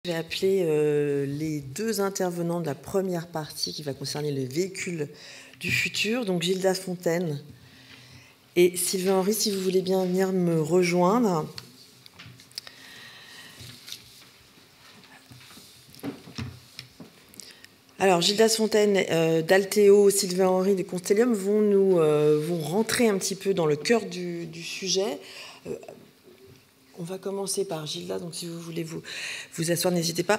J'ai appelé les deux intervenants de la première partie qui va concerner les véhicules du futur, donc Gilda Fontaine et Sylvain Henry, si vous voulez bien venir me rejoindre. Alors, Gilda Fontaine d'Alteo, Sylvain Henry de Constellium vont rentrer un petit peu dans le cœur du sujet. On va commencer par Gilda, donc si vous voulez vous asseoir, n'hésitez pas.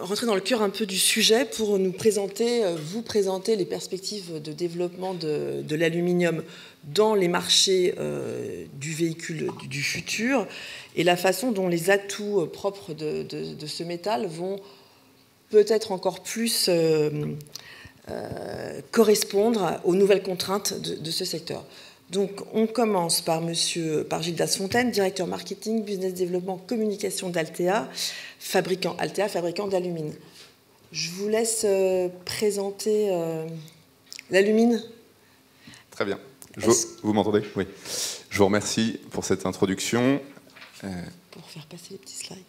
Rentrer dans le cœur un peu du sujet pour vous présenter les perspectives de développement de l'aluminium dans les marchés du véhicule du futur et la façon dont les atouts propres de ce métal vont peut-être encore plus correspondre aux nouvelles contraintes de ce secteur. Donc, on commence par Gilda Fontaine, directeur marketing, business développement, communication d'Altea, fabricant d'alumine. Je vous laisse présenter l'alumine. Très bien. Vous m'entendez? Oui. Je vous remercie pour cette introduction. Pour faire passer les petits slides.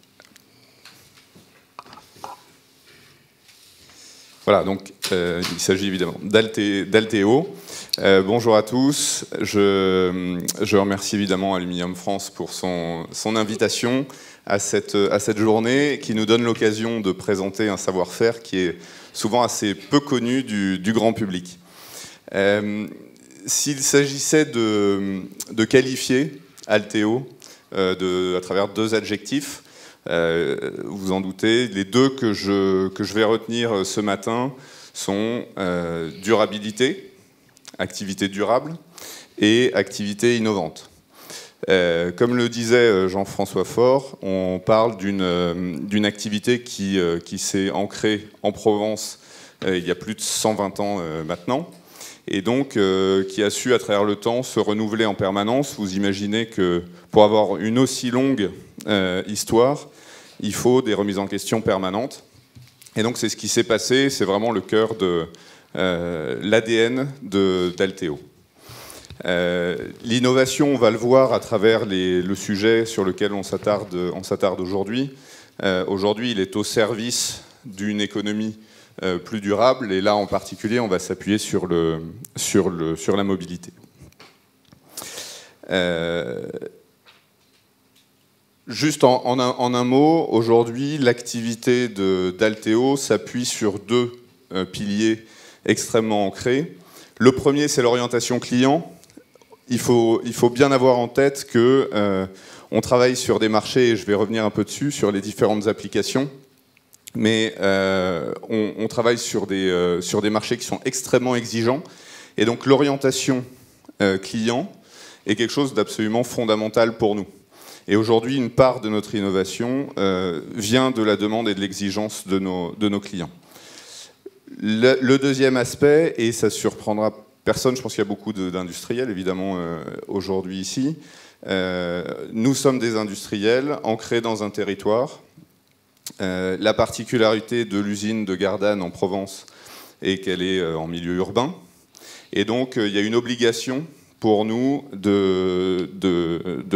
Voilà, donc il s'agit évidemment d'Alteo. Bonjour à tous. Je remercie évidemment Aluminium France pour son invitation à cette journée qui nous donne l'occasion de présenter un savoir-faire qui est souvent assez peu connu du grand public. S'il s'agissait de qualifier Alteo à travers deux adjectifs, vous en doutez, les deux que je vais retenir ce matin sont durabilité, activité durable, et activité innovante. Comme le disait Jean-François Faure, on parle d'une activité qui s'est ancrée en Provence il y a plus de 120 ans maintenant, et donc qui a su à travers le temps se renouveler en permanence. Vous imaginez que pour avoir une aussi longue histoire, il faut des remises en question permanentes. Et donc c'est ce qui s'est passé, c'est vraiment le cœur de l'ADN d'Alteo. L'innovation, on va le voir à travers le sujet sur lequel on s'attarde aujourd'hui. Aujourd'hui, il est au service d'une économie plus durable, et là en particulier, on va s'appuyer sur la mobilité. Juste en un mot, aujourd'hui, l'activité d'Alteo s'appuie sur deux piliers extrêmement ancrés. Le premier, c'est l'orientation client. Il faut bien avoir en tête qu'on travaille sur des marchés, et je vais revenir un peu dessus, sur les différentes applications, mais on travaille sur des marchés qui sont extrêmement exigeants, et donc l'orientation client est quelque chose d'absolument fondamental pour nous. Et aujourd'hui, une part de notre innovation vient de la demande et de l'exigence de nos clients. Le deuxième aspect, et ça ne surprendra personne, je pense qu'il y a beaucoup d'industriels évidemment aujourd'hui ici, nous sommes des industriels ancrés dans un territoire. La particularité de l'usine de Gardanne en Provence est qu'elle est en milieu urbain. Et donc, il y a une obligation pour nous de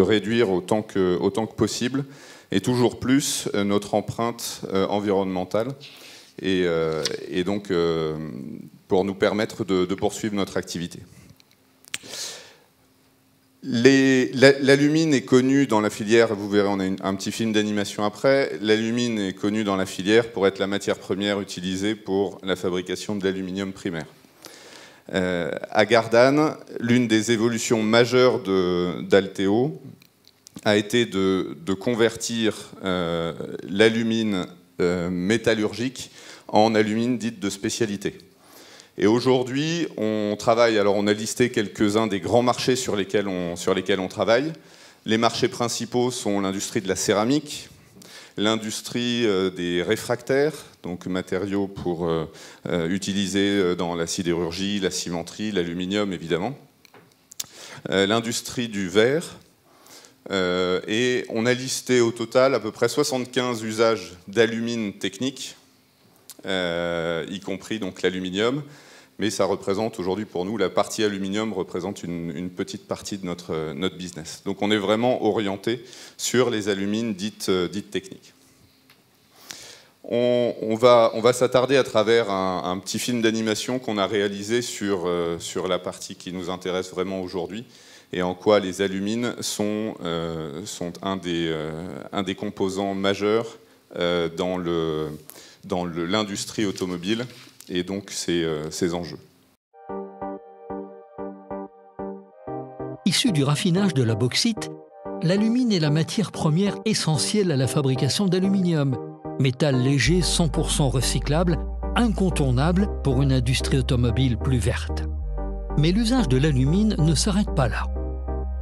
réduire autant que possible, et toujours plus, notre empreinte environnementale, et donc pour nous permettre de poursuivre notre activité. L'alumine est connue dans la filière, vous verrez, on a un petit film d'animation après, l'alumine est connue dans la filière pour être la matière première utilisée pour la fabrication de l'aluminium primaire. À Gardanne, l'une des évolutions majeures d'Alteo a été de convertir l'alumine métallurgique en alumine dite de spécialité. Et aujourd'hui, on travaille, alors on a listé quelques-uns des grands marchés sur lesquels on travaille. Les marchés principaux sont l'industrie de la céramique, l'industrie des réfractaires, donc matériaux pour utiliser dans la sidérurgie, la cimenterie, l'aluminium évidemment, l'industrie du verre, et on a listé au total à peu près 75 usages d'alumine technique, y compris donc l'aluminium, mais ça représente aujourd'hui pour nous, la partie aluminium représente une petite partie de notre business. Donc on est vraiment orienté sur les alumines dites techniques. On va s'attarder à travers un petit film d'animation qu'on a réalisé sur la partie qui nous intéresse vraiment aujourd'hui, et en quoi les alumines sont un des composants majeurs dans l'industrie automobile, et donc ces enjeux. Issu du raffinage de la bauxite, l'alumine est la matière première essentielle à la fabrication d'aluminium, métal léger 100% recyclable, incontournable pour une industrie automobile plus verte. Mais l'usage de l'alumine ne s'arrête pas là.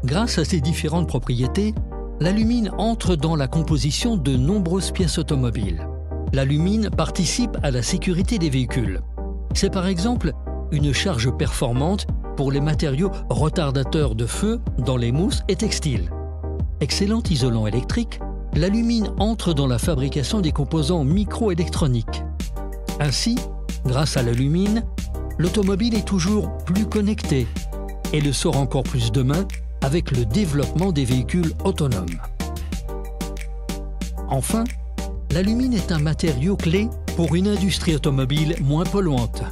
Grâce à ses différentes propriétés, l'alumine entre dans la composition de nombreuses pièces automobiles. L'alumine participe à la sécurité des véhicules. C'est par exemple une charge performante pour les matériaux retardateurs de feu dans les mousses et textiles. Excellent isolant électrique, l'alumine entre dans la fabrication des composants microélectroniques. Ainsi, grâce à l'alumine, l'automobile est toujours plus connectée et le sera encore plus demain avec le développement des véhicules autonomes. Enfin, l'alumine est un matériau clé pour une industrie automobile moins polluante.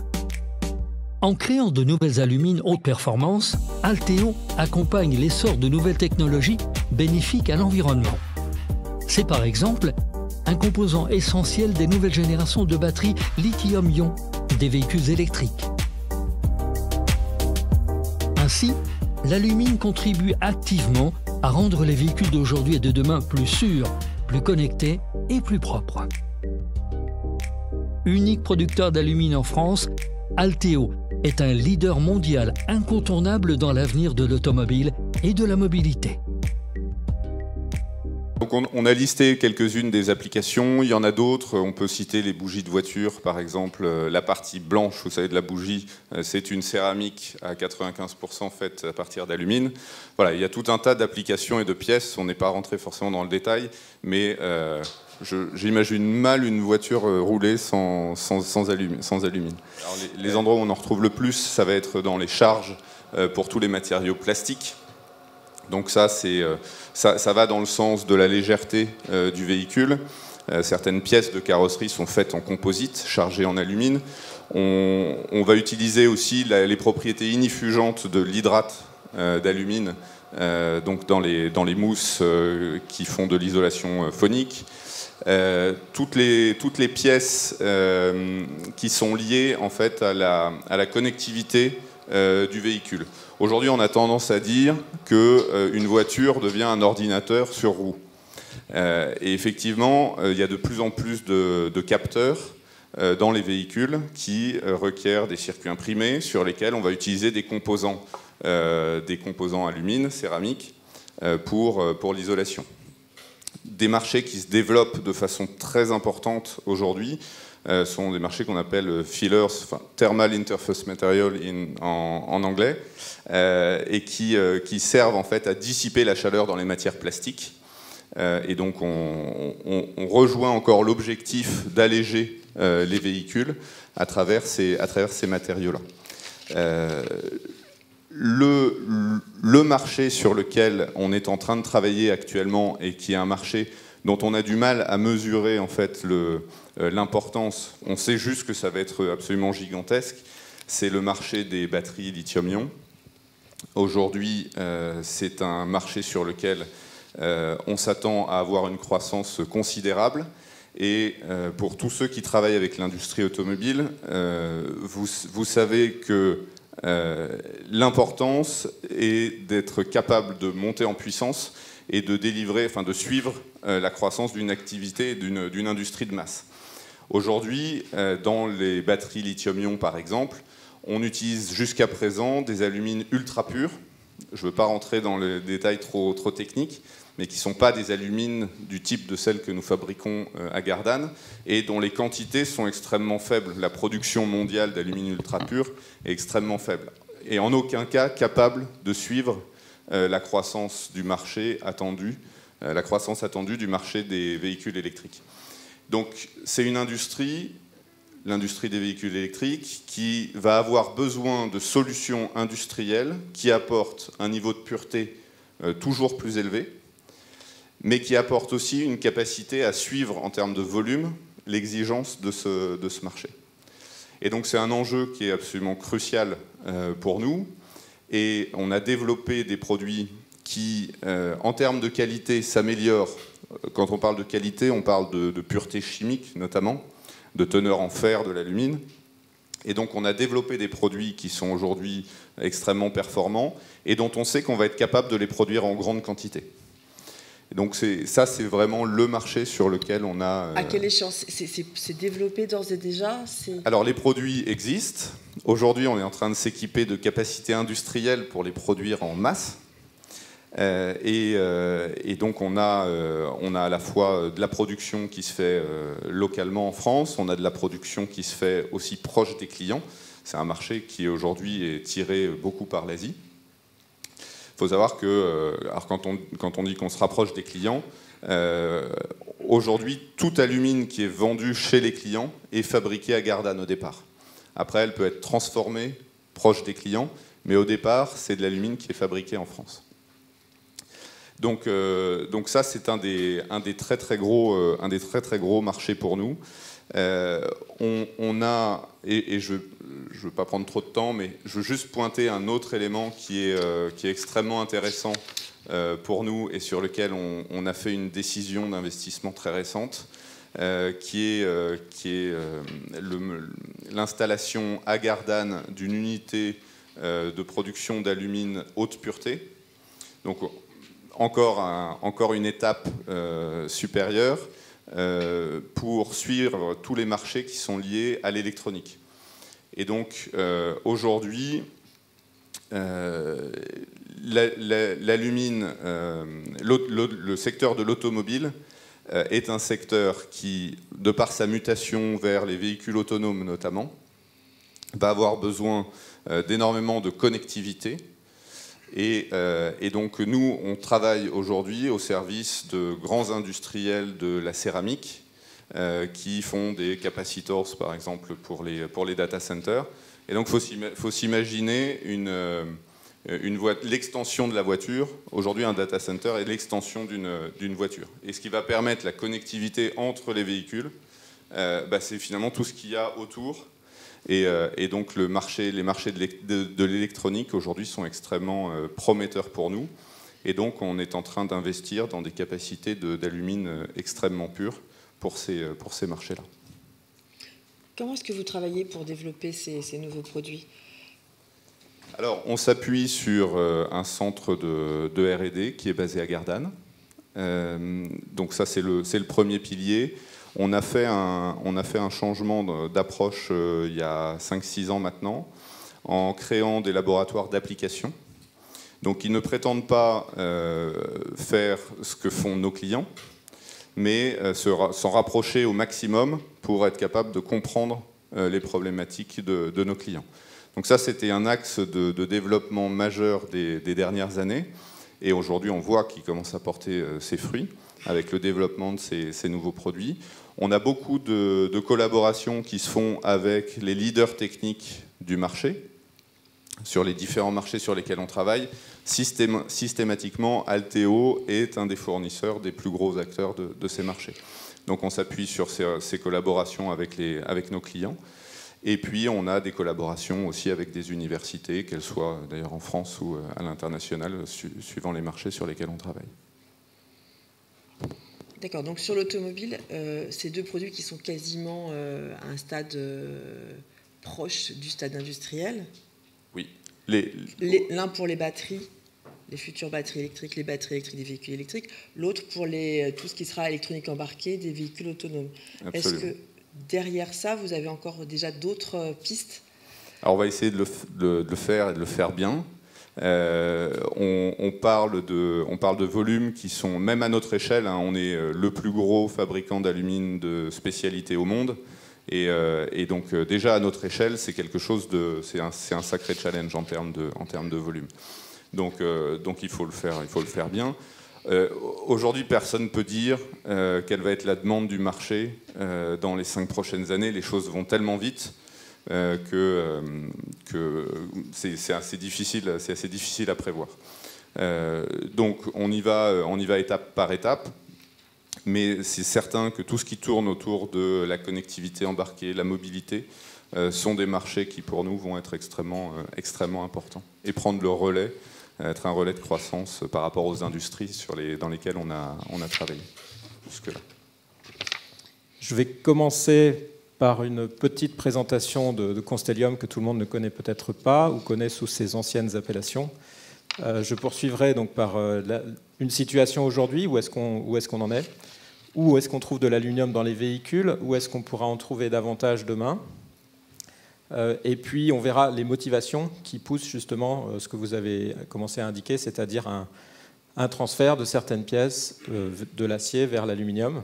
En créant de nouvelles alumines haute performance, Alteo accompagne l'essor de nouvelles technologies bénéfiques à l'environnement. C'est par exemple un composant essentiel des nouvelles générations de batteries lithium-ion des véhicules électriques. Ainsi, l'alumine contribue activement à rendre les véhicules d'aujourd'hui et de demain plus sûrs, plus connectés et plus propres. Unique producteur d'alumine en France, Alteo est un leader mondial incontournable dans l'avenir de l'automobile et de la mobilité. Donc on a listé quelques-unes des applications, il y en a d'autres. On peut citer les bougies de voiture, par exemple. La partie blanche, vous savez, de la bougie, c'est une céramique à 95% faite à partir d'alumine. Voilà, il y a tout un tas d'applications et de pièces. On n'est pas rentré forcément dans le détail, mais j'imagine mal une voiture rouler sans alumine. Alors les endroits où on en retrouve le plus, ça va être dans les charges pour tous les matériaux plastiques. Donc ça va dans le sens de la légèreté du véhicule. Certaines pièces de carrosserie sont faites en composite, chargées en alumine. On va utiliser aussi les propriétés ignifugeantes de l'hydrate d'alumine, donc dans les mousses qui font de l'isolation phonique. Toutes les pièces qui sont liées en fait à la connectivité du véhicule. Aujourd'hui, on a tendance à dire qu'une voiture devient un ordinateur sur roue. Et effectivement, il y a de plus en plus de capteurs dans les véhicules qui requièrent des circuits imprimés sur lesquels on va utiliser des composants alumine, céramique, pour l'isolation. Des marchés qui se développent de façon très importante aujourd'hui sont des marchés qu'on appelle fillers, enfin, Thermal Interface Material en anglais, et qui servent en fait à dissiper la chaleur dans les matières plastiques. Et donc on rejoint encore l'objectif d'alléger les véhicules à travers ces matériaux-là. Le marché sur lequel on est en train de travailler actuellement, et qui est un marché dont on a du mal à mesurer en fait l'importance, on sait juste que ça va être absolument gigantesque, c'est le marché des batteries lithium-ion. Aujourd'hui, c'est un marché sur lequel on s'attend à avoir une croissance considérable. Et pour tous ceux qui travaillent avec l'industrie automobile, vous savez que l'importance est d'être capable de monter en puissance et de délivrer, enfin de suivre la croissance d'une activité, d'une industrie de masse. Aujourd'hui, dans les batteries lithium-ion par exemple, on utilise jusqu'à présent des alumines ultra pures. Je ne veux pas rentrer dans les détails trop techniques, mais qui ne sont pas des alumines du type de celles que nous fabriquons à Gardanne, et dont les quantités sont extrêmement faibles. La production mondiale d'alumine ultra pure est extrêmement faible, et en aucun cas capable de suivre la croissance du marché attendue, la croissance attendue du marché des véhicules électriques. Donc c'est une industrie, l'industrie des véhicules électriques, qui va avoir besoin de solutions industrielles qui apportent un niveau de pureté toujours plus élevé, mais qui apportent aussi une capacité à suivre en termes de volume l'exigence de ce marché. Et donc c'est un enjeu qui est absolument crucial pour nous. Et on a développé des produits qui, en termes de qualité, s'améliorent. Quand on parle de qualité, on parle de pureté chimique notamment, de teneur en fer de l'alumine. Et donc on a développé des produits qui sont aujourd'hui extrêmement performants et dont on sait qu'on va être capable de les produire en grande quantité. Et donc ça, c'est vraiment le marché sur lequel on a... À quelle échéance? C'est développé d'ores et déjà? Alors les produits existent. Aujourd'hui, on est en train de s'équiper de capacités industrielles pour les produire en masse. Et donc on a à la fois de la production qui se fait localement en France, on a de la production qui se fait aussi proche des clients. C'est un marché qui aujourd'hui est tiré beaucoup par l'Asie. Il faut savoir que alors quand on dit qu'on se rapproche des clients, aujourd'hui toute alumine qui est vendue chez les clients est fabriquée à Gardanne au départ. Après, elle peut être transformée proche des clients, mais au départ, c'est de l'alumine qui est fabriquée en France. Donc ça, c'est un des très très gros marchés pour nous. On a, et je ne veux pas prendre trop de temps, mais je veux juste pointer un autre élément qui est extrêmement intéressant pour nous et sur lequel on a fait une décision d'investissement très récente, qui est l'installation à Gardanne d'une unité de production d'alumine haute pureté. Donc encore une étape supérieure pour suivre tous les marchés qui sont liés à l'électronique. Et donc aujourd'hui, l'alumine, le secteur de l'automobile est un secteur qui, de par sa mutation vers les véhicules autonomes notamment, va avoir besoin d'énormément de connectivité. Et donc nous, on travaille aujourd'hui au service de grands industriels de la céramique qui font des capacitors, par exemple, pour les data centers. Et donc il faut s'imaginer l'extension de la voiture. Aujourd'hui, un data center est l'extension d'une voiture. Et ce qui va permettre la connectivité entre les véhicules, c'est finalement tout ce qu'il y a autour. Et donc les marchés de l'électronique aujourd'hui sont extrêmement prometteurs pour nous. Et donc on est en train d'investir dans des capacités d'alumine extrêmement pures pour ces marchés-là. Comment est-ce que vous travaillez pour développer ces nouveaux produits ? Alors on s'appuie sur un centre de R&D qui est basé à Gardanne. Donc ça c'est le premier pilier. On a fait un changement d'approche il y a 5-6 ans maintenant, en créant des laboratoires d'application. Donc ils ne prétendent pas faire ce que font nos clients, mais s'en rapprocher au maximum pour être capable de comprendre les problématiques de nos clients. Donc ça, c'était un axe de développement majeur des dernières années. Et aujourd'hui, on voit qu'il commence à porter ses fruits avec le développement de ces nouveaux produits. On a beaucoup de collaborations qui se font avec les leaders techniques du marché, sur les différents marchés sur lesquels on travaille. Systématiquement, Alteo est un des fournisseurs des plus gros acteurs de ces marchés. Donc on s'appuie sur ces collaborations avec nos clients. Et puis on a des collaborations aussi avec des universités, qu'elles soient d'ailleurs en France ou à l'international, suivant les marchés sur lesquels on travaille. D'accord, donc sur l'automobile, ces deux produits qui sont quasiment à un stade proche du stade industriel. Oui. L'un pour les batteries, les futures batteries électriques, les batteries électriques des véhicules électriques, l'autre pour tout ce qui sera électronique embarquée des véhicules autonomes. Est-ce que derrière ça, vous avez encore déjà d'autres pistes ? Alors on va essayer de le faire et de le faire bien. On parle de volumes qui sont, même à notre échelle, hein, on est le plus gros fabricant d'alumine de spécialité au monde. Et donc déjà à notre échelle, c'est quelque chose c'est un sacré challenge en termes de volume. Donc il faut le faire bien. Aujourd'hui, personne ne peut dire quelle va être la demande du marché dans les 5 prochaines années. Les choses vont tellement vite que c'est assez difficile à prévoir. Donc on y va étape par étape. mais c'est certain que tout ce qui tourne autour de la connectivité embarquée, la mobilité, sont des marchés qui pour nous vont être extrêmement importants et prendre le relais, être un relais de croissance par rapport aux industries dans lesquelles on a travaillé jusque-là. Je vais commencer par une petite présentation de Constellium que tout le monde ne connaît peut-être pas ou connaît sous ses anciennes appellations. Je poursuivrai donc par une situation aujourd'hui, où est-ce qu'on en est, où est-ce qu'on trouve de l'aluminium dans les véhicules, où est-ce qu'on pourra en trouver davantage demain. Et puis on verra les motivations qui poussent justement ce que vous avez commencé à indiquer, c'est-à-dire un transfert de certaines pièces de l'acier vers l'aluminium,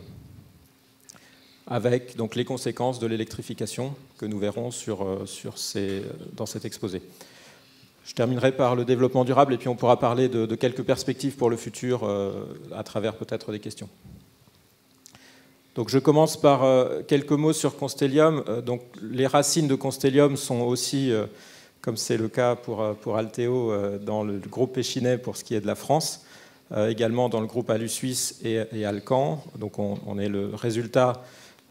avec donc les conséquences de l'électrification que nous verrons dans cet exposé. Je terminerai par le développement durable et puis on pourra parler de quelques perspectives pour le futur à travers peut-être des questions. Donc je commence par quelques mots sur Constellium. Donc les racines de Constellium sont aussi, comme c'est le cas pour Alteo, dans le groupe Péchinet pour ce qui est de la France, également dans le groupe Alu-Suisse et Alcan. Donc on est le résultat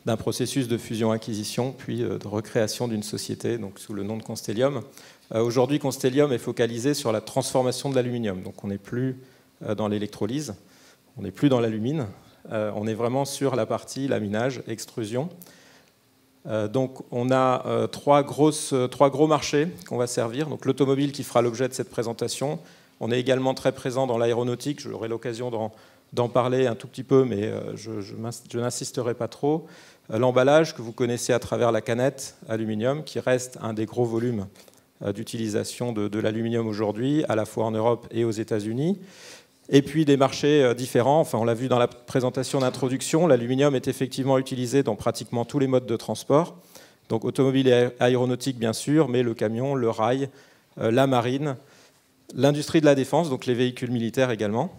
d'un processus de fusion-acquisition, puis de recréation d'une société donc sous le nom de Constellium. Aujourd'hui, Constellium est focalisé sur la transformation de l'aluminium. Donc on n'est plus dans l'électrolyse, on n'est plus dans l'alumine, on est vraiment sur la partie laminage, extrusion. Donc on a trois gros marchés qu'on va servir. Donc l'automobile qui fera l'objet de cette présentation. On est également très présent dans l'aéronautique, j'aurai l'occasion d'en parler un tout petit peu, mais je n'insisterai pas trop. L'emballage que vous connaissez à travers la canette aluminium, qui reste un des gros volumes d'utilisation de l'aluminium aujourd'hui, à la fois en Europe et aux États-Unis. Et puis des marchés différents. Enfin, on l'a vu dans la présentation d'introduction, l'aluminium est effectivement utilisé dans pratiquement tous les modes de transport. Donc automobile et aéronautique, bien sûr, mais le camion, le rail, la marine, l'industrie de la défense, donc les véhicules militaires également.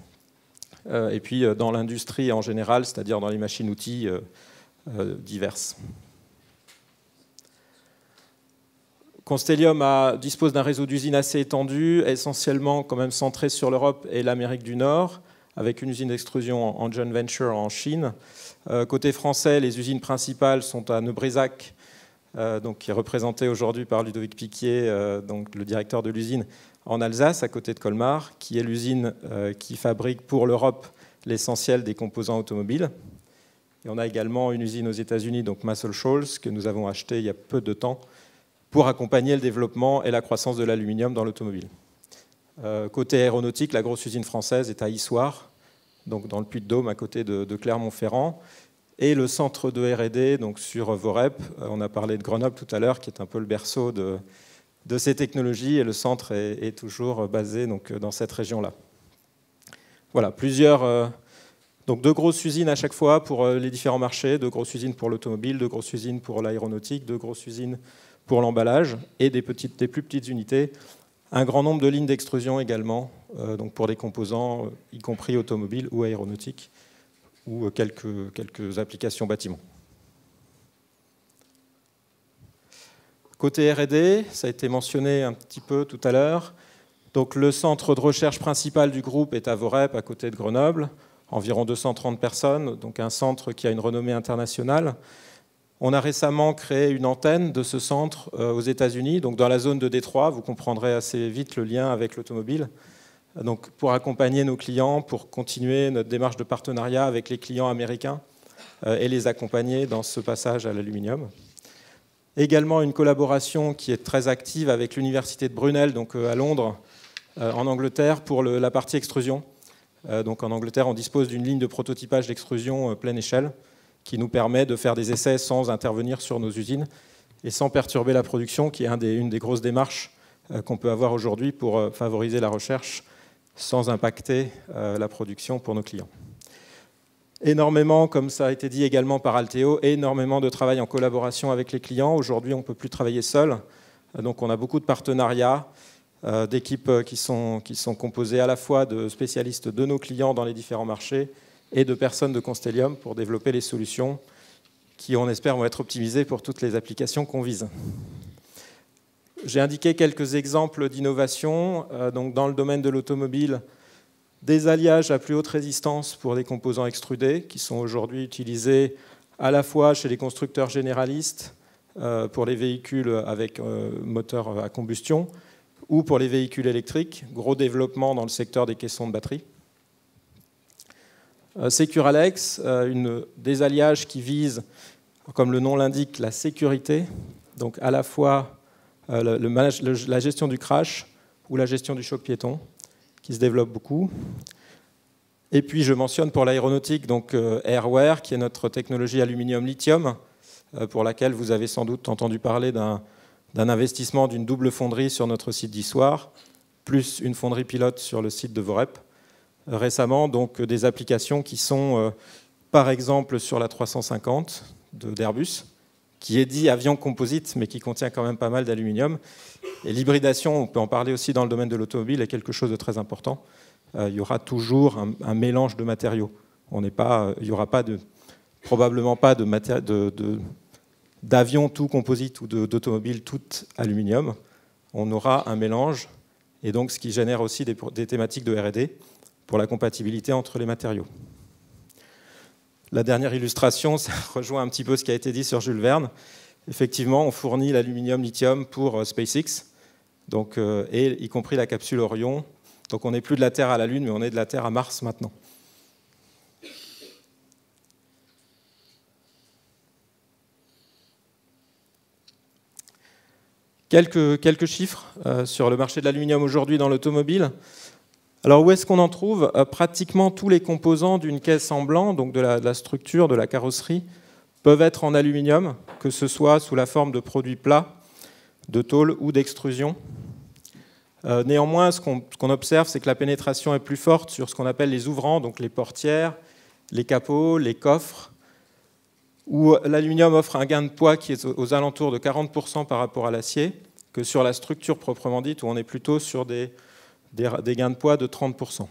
Et puis dans l'industrie en général, c'est-à-dire dans les machines-outils diverses. Constellium dispose d'un réseau d'usines assez étendu, essentiellement quand même centré sur l'Europe et l'Amérique du Nord, avec une usine d'extrusion en joint venture en Chine. Côté français, les usines principales sont à Neubrezac, donc qui est représenté aujourd'hui par Ludovic Piquier, donc le directeur de l'usine, en Alsace, à côté de Colmar, qui est l'usine qui fabrique pour l'Europe l'essentiel des composants automobiles. Et on a également une usine aux États-Unis, donc Muscle Shoals, que nous avons achetée il y a peu de temps, pour accompagner le développement et la croissance de l'aluminium dans l'automobile. Côté aéronautique, la grosse usine française est à Issoire, donc dans le Puy-de-Dôme, à côté de Clermont-Ferrand. Et le centre de R&D, donc sur Vorep, on a parlé de Grenoble tout à l'heure, qui est un peu le berceau de ces technologies, et le centre est toujours basé donc, dans cette région-là. Voilà, donc 2 grosses usines à chaque fois pour les différents marchés, 2 grosses usines pour l'automobile, 2 grosses usines pour l'aéronautique, 2 grosses usines pour l'emballage et des plus petites unités. Un grand nombre de lignes d'extrusion également, donc pour des composants, y compris automobiles ou aéronautiques, ou quelques applications bâtiments. Côté R&D, ça a été mentionné un petit peu tout à l'heure. Donc le centre de recherche principal du groupe est à Vorep, à côté de Grenoble, environ 230 personnes, donc un centre qui a une renommée internationale. On a récemment créé une antenne de ce centre aux États-Unis, donc dans la zone de Détroit. Vous comprendrez assez vite le lien avec l'automobile. Donc pour accompagner nos clients, pour continuer notre démarche de partenariat avec les clients américains et les accompagner dans ce passage à l'aluminium. Également une collaboration qui est très active avec l'université de Brunel, donc à Londres, en Angleterre, pour la partie extrusion. Donc en Angleterre, on dispose d'une ligne de prototypage d'extrusion pleine échelle, qui nous permet de faire des essais sans intervenir sur nos usines et sans perturber la production, qui est une des grosses démarches qu'on peut avoir aujourd'hui pour favoriser la recherche sans impacter la production pour nos clients. Énormément, comme ça a été dit également par Alteo, énormément de travail en collaboration avec les clients. Aujourd'hui, on ne peut plus travailler seul, donc on a beaucoup de partenariats, d'équipes qui sont composées à la fois de spécialistes de nos clients dans les différents marchés et de personnes de Constellium pour développer les solutions qui, on espère, vont être optimisées pour toutes les applications qu'on vise. J'ai indiqué quelques exemples d'innovation. Donc dans le domaine de l'automobile, des alliages à plus haute résistance pour des composants extrudés qui sont aujourd'hui utilisés à la fois chez les constructeurs généralistes pour les véhicules avec moteur à combustion ou pour les véhicules électriques. Gros développement dans le secteur des caissons de batterie. Securalex, des alliages qui visent, comme le nom l'indique, la sécurité, donc à la fois la gestion du crash ou la gestion du choc piéton, qui se développe beaucoup. Et puis je mentionne pour l'aéronautique donc Airware, qui est notre technologie aluminium-lithium, pour laquelle vous avez sans doute entendu parler d'un investissement d'une double fonderie sur notre site d'Issoire, plus une fonderie pilote sur le site de Vorep. Récemment, donc des applications qui sont, par exemple, sur la 350 d'Airbus, qui est dit avion composite, mais qui contient quand même pas mal d'aluminium. Et l'hybridation, on peut en parler aussi dans le domaine de l'automobile, est quelque chose de très important. Il y aura toujours un mélange de matériaux. Il n'y aura probablement pas d'avion tout composite ou d'automobile tout aluminium. On aura un mélange, et donc ce qui génère aussi des thématiques de R&D pour la compatibilité entre les matériaux. La dernière illustration, ça rejoint un petit peu ce qui a été dit sur Jules Verne. Effectivement, on fournit l'aluminium-lithium pour SpaceX, donc, et y compris la capsule Orion. Donc on n'est plus de la Terre à la Lune, mais on est de la Terre à Mars maintenant. Quelques chiffres sur le marché de l'aluminium aujourd'hui dans l'automobile. Alors où est-ce qu'on en trouve? Pratiquement tous les composants d'une caisse en blanc, donc de la structure, de la carrosserie, peuvent être en aluminium, que ce soit sous la forme de produits plats, de tôle ou d'extrusion. Néanmoins, ce qu'on observe, c'est que la pénétration est plus forte sur ce qu'on appelle les ouvrants, donc les portières, les capots, les coffres, où l'aluminium offre un gain de poids qui est aux alentours de 40% par rapport à l'acier, que sur la structure proprement dite, où on est plutôt sur des gains de poids de 30%.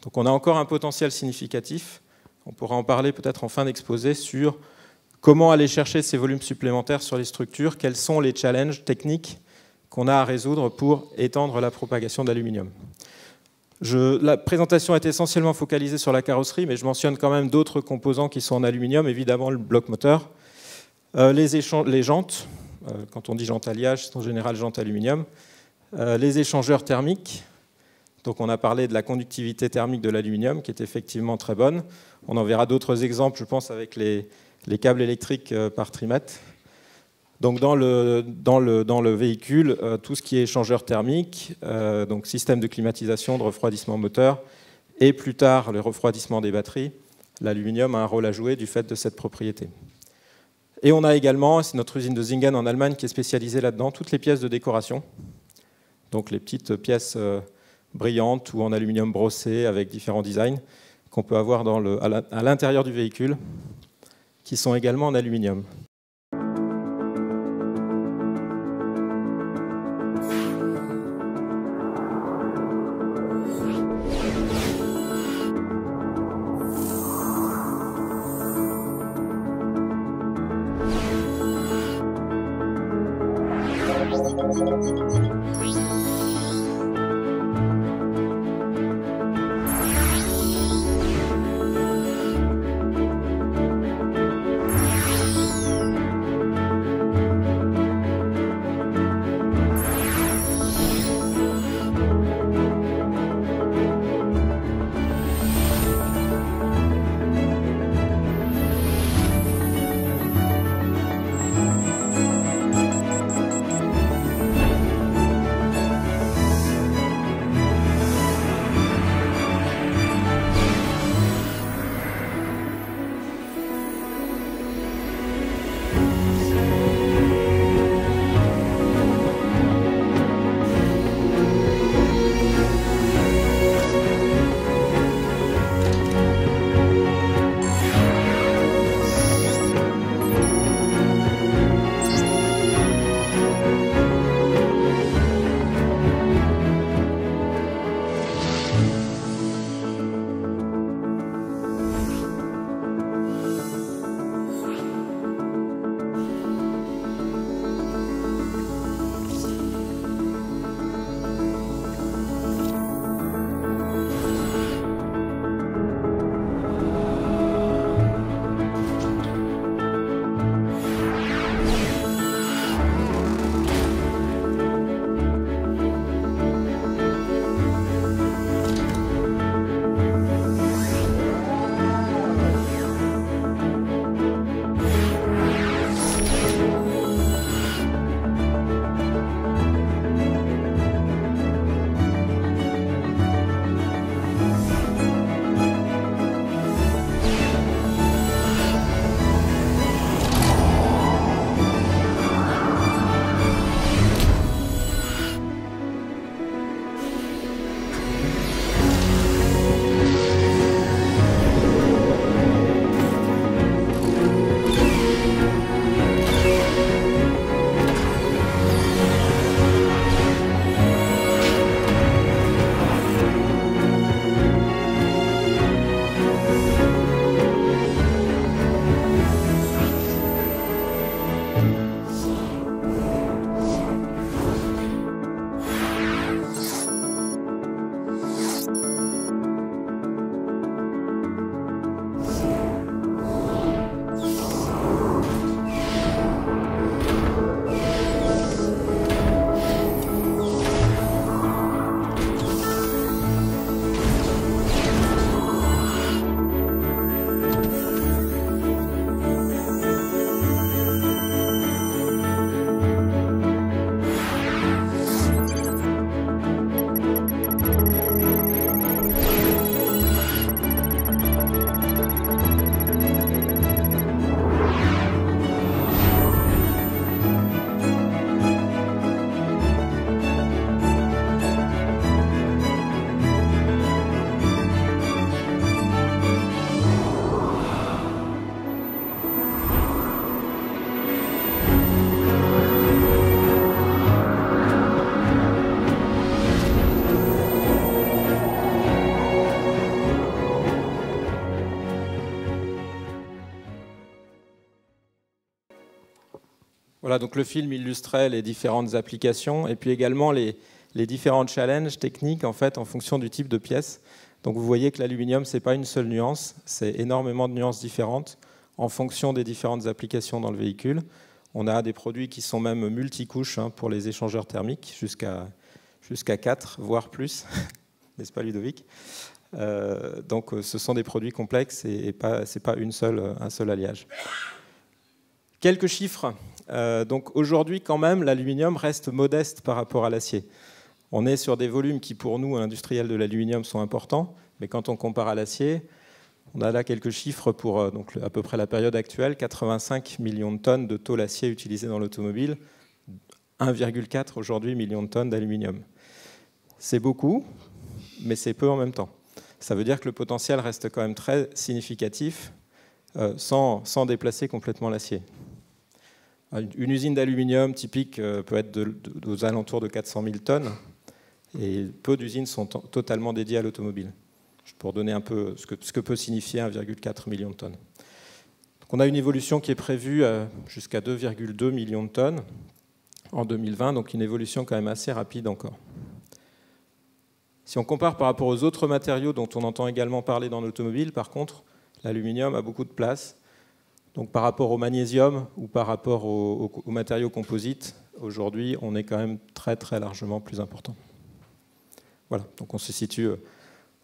Donc on a encore un potentiel significatif. On pourra en parler peut-être en fin d'exposé sur comment aller chercher ces volumes supplémentaires sur les structures, quels sont les challenges techniques qu'on a à résoudre pour étendre la propagation de l'aluminium. La présentation est essentiellement focalisée sur la carrosserie, mais je mentionne quand même d'autres composants qui sont en aluminium, évidemment le bloc moteur, les jantes, quand on dit jantes alliage, c'est en général jantes aluminium, les échangeurs thermiques, donc on a parlé de la conductivité thermique de l'aluminium, qui est effectivement très bonne. On en verra d'autres exemples, je pense, avec les câbles électriques par trimètre. Donc dans le véhicule, tout ce qui est échangeur thermique, donc système de climatisation, de refroidissement moteur, et plus tard le refroidissement des batteries, l'aluminium a un rôle à jouer du fait de cette propriété. Et on a également, c'est notre usine de Zingen en Allemagne qui est spécialisée là-dedans, toutes les pièces de décoration, donc les petites pièces brillantes ou en aluminium brossé avec différents designs qu'on peut avoir à l'intérieur du véhicule, qui sont également en aluminium. Voilà, donc le film illustrait les différentes applications et puis également les différents challenges techniques en fait en fonction du type de pièce. Donc vous voyez que l'aluminium, ce n'est pas une seule nuance, c'est énormément de nuances différentes en fonction des différentes applications dans le véhicule. On a des produits qui sont même multicouches pour les échangeurs thermiques, jusqu'à 4, voire plus, n'est-ce pas Ludovic? Donc ce sont des produits complexes et ce n'est pas un seul alliage. Quelques chiffres. Donc aujourd'hui, quand même, l'aluminium reste modeste par rapport à l'acier. On est sur des volumes qui, pour nous, industriels de l'aluminium, sont importants, mais quand on compare à l'acier, on a là quelques chiffres pour donc, à peu près la période actuelle, 85 millions de tonnes de tôle acier utilisées dans l'automobile, 1,4 aujourd'hui millions de tonnes d'aluminium. C'est beaucoup, mais c'est peu en même temps. Ça veut dire que le potentiel reste quand même très significatif sans déplacer complètement l'acier. Une usine d'aluminium typique peut être aux alentours de 400 000 tonnes et peu d'usines sont totalement dédiées à l'automobile. Pour donner un peu ce que peut signifier 1,4 million de tonnes. Donc on a une évolution qui est prévue jusqu'à 2,2 millions de tonnes en 2020, donc une évolution quand même assez rapide encore. Si on compare par rapport aux autres matériaux dont on entend également parler dans l'automobile, par contre, l'aluminium a beaucoup de place. Donc par rapport au magnésium ou par rapport aux matériaux composites, aujourd'hui, on est quand même très très largement plus important. Voilà, donc on se situe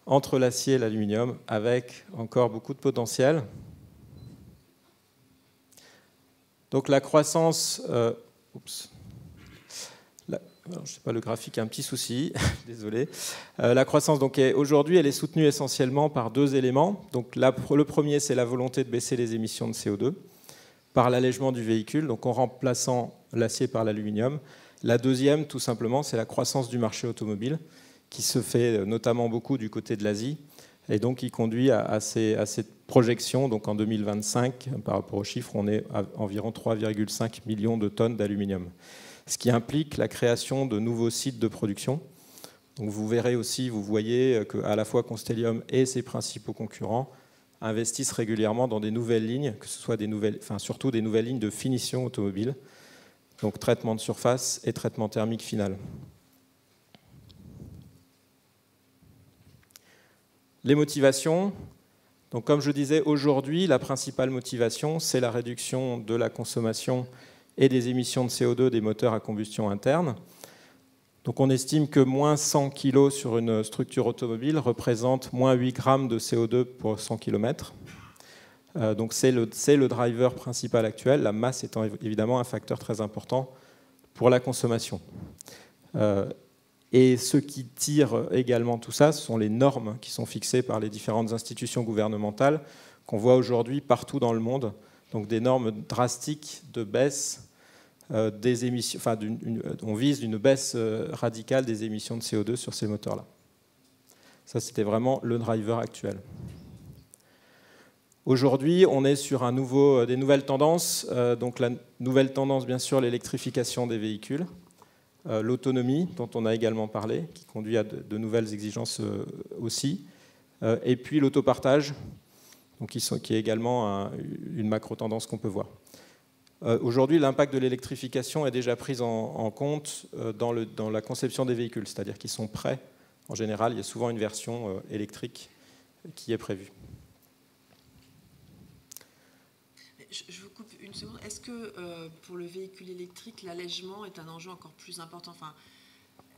entre l'acier et l'aluminium avec encore beaucoup de potentiel. Donc la croissance... Alors, je sais pas, le graphique a un petit souci, désolé. La croissance, donc, aujourd'hui, elle est soutenue essentiellement par deux éléments. Donc, le premier, c'est la volonté de baisser les émissions de CO2 par l'allègement du véhicule, donc en remplaçant l'acier par l'aluminium. La deuxième, tout simplement, c'est la croissance du marché automobile, qui se fait notamment beaucoup du côté de l'Asie, et donc qui conduit à cette projection. Donc, en 2025, par rapport aux chiffres, on est à environ 3,5 millions de tonnes d'aluminium, ce qui implique la création de nouveaux sites de production. Donc vous verrez aussi, vous voyez qu'à la fois Constellium et ses principaux concurrents investissent régulièrement dans des nouvelles lignes, que ce soit surtout des nouvelles lignes de finition automobile, donc traitement de surface et traitement thermique final. Les motivations. Donc comme je disais, aujourd'hui, la principale motivation, c'est la réduction de la consommation et des émissions de CO2 des moteurs à combustion interne. Donc on estime que moins 100 kg sur une structure automobile représente moins 8 grammes de CO2 pour 100 km. Donc c'est le driver principal actuel, la masse étant évidemment un facteur très important pour la consommation. Et ce qui tire également tout ça, ce sont les normes qui sont fixées par les différentes institutions gouvernementales qu'on voit aujourd'hui partout dans le monde. Donc des normes drastiques de baisse des émissions, on vise une baisse radicale des émissions de CO2 sur ces moteurs-là. Ça, c'était vraiment le driver actuel. Aujourd'hui, on est sur des nouvelles tendances. Donc la nouvelle tendance, bien sûr, l'électrification des véhicules, l'autonomie, dont on a également parlé, qui conduit à de nouvelles exigences aussi, et puis l'autopartage, donc qui est également une macro-tendance qu'on peut voir. Aujourd'hui, l'impact de l'électrification est déjà pris en compte dans la conception des véhicules, c'est-à-dire qu'ils sont prêts. En général, il y a souvent une version électrique qui est prévue. Je vous coupe une seconde. Est-ce que pour le véhicule électrique, l'allègement est un enjeu encore plus important?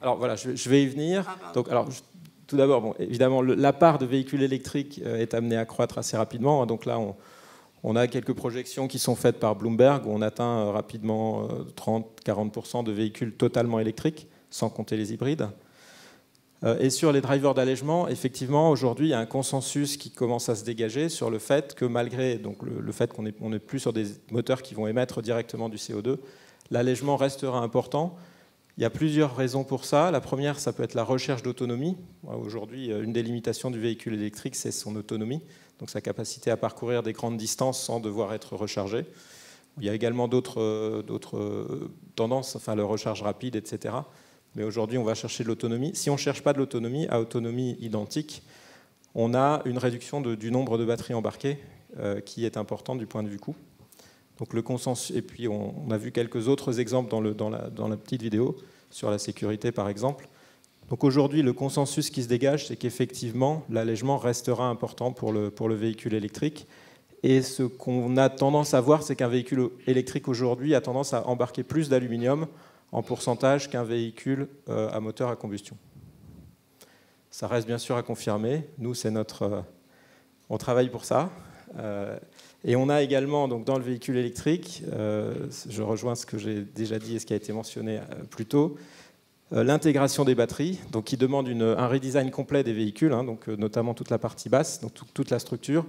Alors voilà, je vais y venir. Donc, tout d'abord, bon, évidemment, la part de véhicules électriques est amenée à croître assez rapidement. Donc là, on a quelques projections qui sont faites par Bloomberg, où on atteint rapidement 30-40% de véhicules totalement électriques, sans compter les hybrides. Et sur les drivers d'allègement, effectivement, aujourd'hui, il y a un consensus qui commence à se dégager sur le fait que malgré donc, le fait qu'on n'est plus sur des moteurs qui vont émettre directement du CO2, l'allègement restera important. Il y a plusieurs raisons pour ça. La première, ça peut être la recherche d'autonomie. Aujourd'hui, une des limitations du véhicule électrique, c'est son autonomie, donc sa capacité à parcourir des grandes distances sans devoir être rechargé. Il y a également d'autres tendances, le recharge rapide, etc. Mais aujourd'hui, on va chercher de l'autonomie. Si on ne cherche pas de l'autonomie, à autonomie identique, on a une réduction du nombre de batteries embarquées qui est importante du point de vue coût. Donc le consensus, et puis on a vu quelques autres exemples dans la petite vidéo sur la sécurité par exemple. Donc aujourd'hui, le consensus qui se dégage, c'est qu'effectivement, l'allègement restera important pour le véhicule électrique. Et ce qu'on a tendance à voir, c'est qu'un véhicule électrique aujourd'hui a tendance à embarquer plus d'aluminium en pourcentage qu'un véhicule à moteur à combustion. Ça reste bien sûr à confirmer. Nous, c'est on travaille pour ça. Et on a également, donc, dans le véhicule électrique, je rejoins ce que j'ai déjà dit et ce qui a été mentionné plus tôt, l'intégration des batteries, donc qui demande un redesign complet des véhicules, hein, donc, notamment toute la partie basse, donc toute la structure.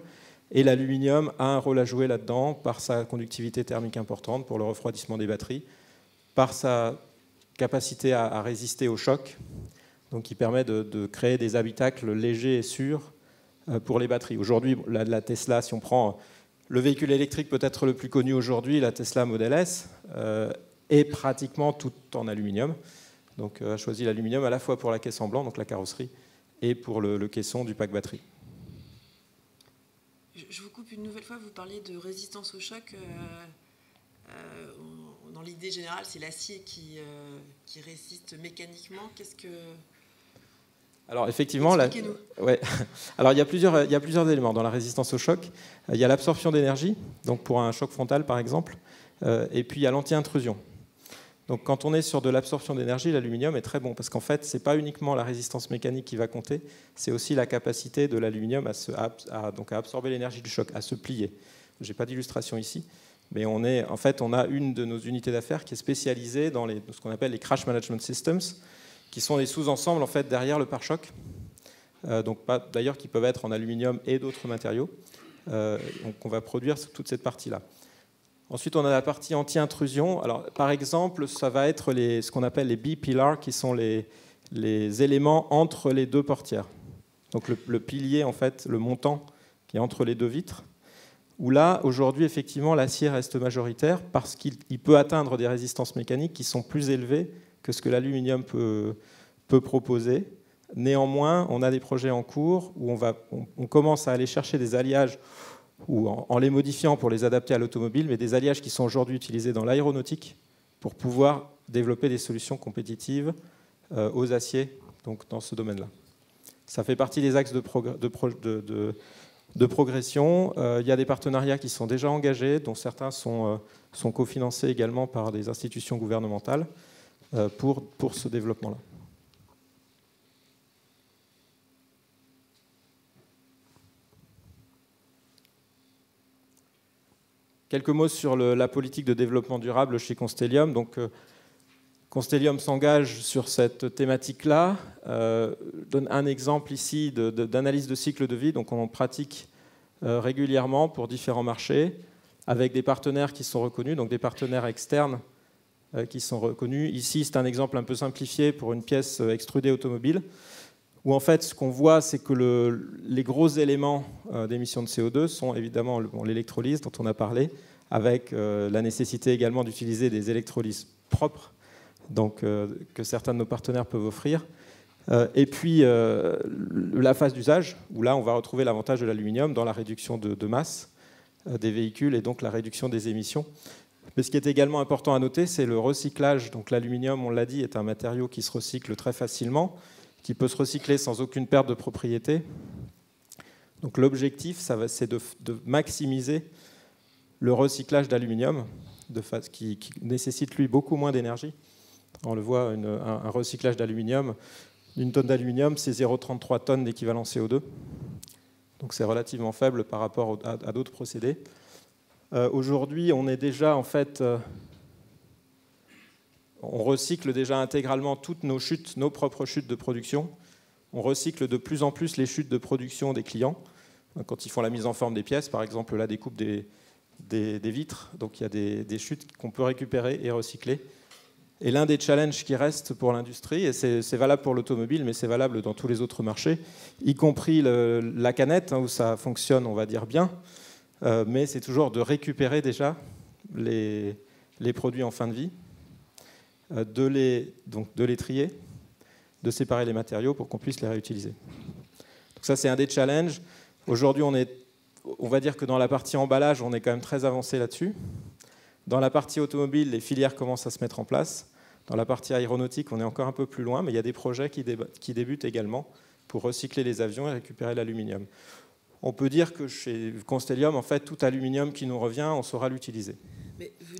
Et l'aluminium a un rôle à jouer là-dedans par sa conductivité thermique importante pour le refroidissement des batteries, par sa capacité à résister au choc, donc qui permet de créer des habitacles légers et sûrs pour les batteries. Aujourd'hui, la Tesla, si on prend le véhicule électrique peut-être le plus connu aujourd'hui, la Tesla Model S, est pratiquement tout en aluminium. Donc a choisi l'aluminium à la fois pour la caisse en blanc, donc la carrosserie, et pour le caisson du pack batterie. Je vous coupe une nouvelle fois, vous parliez de résistance au choc. Dans l'idée générale, c'est l'acier qui résiste mécaniquement. Qu'est-ce que... Alors effectivement, ouais. Alors il y a plusieurs éléments dans la résistance au choc. Il y a l'absorption d'énergie, donc pour un choc frontal par exemple, et puis il y a l'anti-intrusion. Donc quand on est sur de l'absorption d'énergie, l'aluminium est très bon parce qu'en fait, c'est pas uniquement la résistance mécanique qui va compter, c'est aussi la capacité de l'aluminium à absorber l'énergie du choc, à se plier. Je n'ai pas d'illustration ici, mais on a une de nos unités d'affaires qui est spécialisée dans ce qu'on appelle les crash management systems, qui sont les sous-ensembles en fait derrière le pare-choc, d'ailleurs qui peuvent être en aluminium et d'autres matériaux. Donc on va produire toute cette partie-là. Ensuite, on a la partie anti-intrusion. Alors, par exemple, ça va être ce qu'on appelle les B-pillars, qui sont les éléments entre les deux portières. Donc le pilier, en fait, le montant qui est entre les deux vitres, où là, aujourd'hui, effectivement, l'acier reste majoritaire parce qu'il peut atteindre des résistances mécaniques qui sont plus élevées que ce que l'aluminium peut proposer. Néanmoins, on a des projets en cours où on commence à aller chercher des alliages ou en les modifiant pour les adapter à l'automobile, mais des alliages qui sont aujourd'hui utilisés dans l'aéronautique pour pouvoir développer des solutions compétitives aux aciers, donc dans ce domaine-là. Ça fait partie des axes de progression. Il y a des partenariats qui sont déjà engagés, dont certains sont cofinancés également par des institutions gouvernementales pour ce développement-là. Quelques mots sur la politique de développement durable chez Constellium. Donc, Constellium s'engage sur cette thématique-là. Donne un exemple ici d'analyse de cycle de vie. Donc, on pratique régulièrement pour différents marchés avec des partenaires qui sont reconnus, donc des partenaires externes qui sont reconnus. Ici, c'est un exemple un peu simplifié pour une pièce extrudée automobile, où en fait, ce qu'on voit, c'est que les gros éléments d'émissions de CO2 sont évidemment l'électrolyse dont on a parlé, avec la nécessité également d'utiliser des électrolyses propres, donc, que certains de nos partenaires peuvent offrir. Et puis, la phase d'usage, où là, on va retrouver l'avantage de l'aluminium dans la réduction de masse des véhicules et donc la réduction des émissions. Mais ce qui est également important à noter, c'est le recyclage. Donc l'aluminium, on l'a dit, est un matériau qui se recycle très facilement, qui peut se recycler sans aucune perte de propriété. Donc l'objectif, c'est de maximiser le recyclage d'aluminium, qui nécessite, lui, beaucoup moins d'énergie. On le voit, un recyclage d'aluminium, d'une tonne d'aluminium, c'est 0,33 tonnes d'équivalent CO2. Donc c'est relativement faible par rapport à d'autres procédés. Aujourd'hui, on est déjà, en fait... On recycle déjà intégralement toutes nos chutes, nos propres chutes de production. On recycle de plus en plus les chutes de production des clients. Quand ils font la mise en forme des pièces, par exemple la découpe des vitres, donc il y a des chutes qu'on peut récupérer et recycler. Et l'un des challenges qui reste pour l'industrie, et c'est valable pour l'automobile, mais c'est valable dans tous les autres marchés, y compris la canette, où ça fonctionne, on va dire, bien, mais c'est toujours de récupérer déjà les produits en fin de vie, de les trier, de séparer les matériaux pour qu'on puisse les réutiliser. Donc ça, c'est un des challenges. Aujourd'hui, on va dire que dans la partie emballage, on est quand même très avancé là-dessus. Dans la partie automobile, les filières commencent à se mettre en place. Dans la partie aéronautique, on est encore un peu plus loin, mais il y a des projets qui débutent également pour recycler les avions et récupérer l'aluminium. On peut dire que chez Constellium, en fait, tout aluminium qui nous revient, on saura l'utiliser.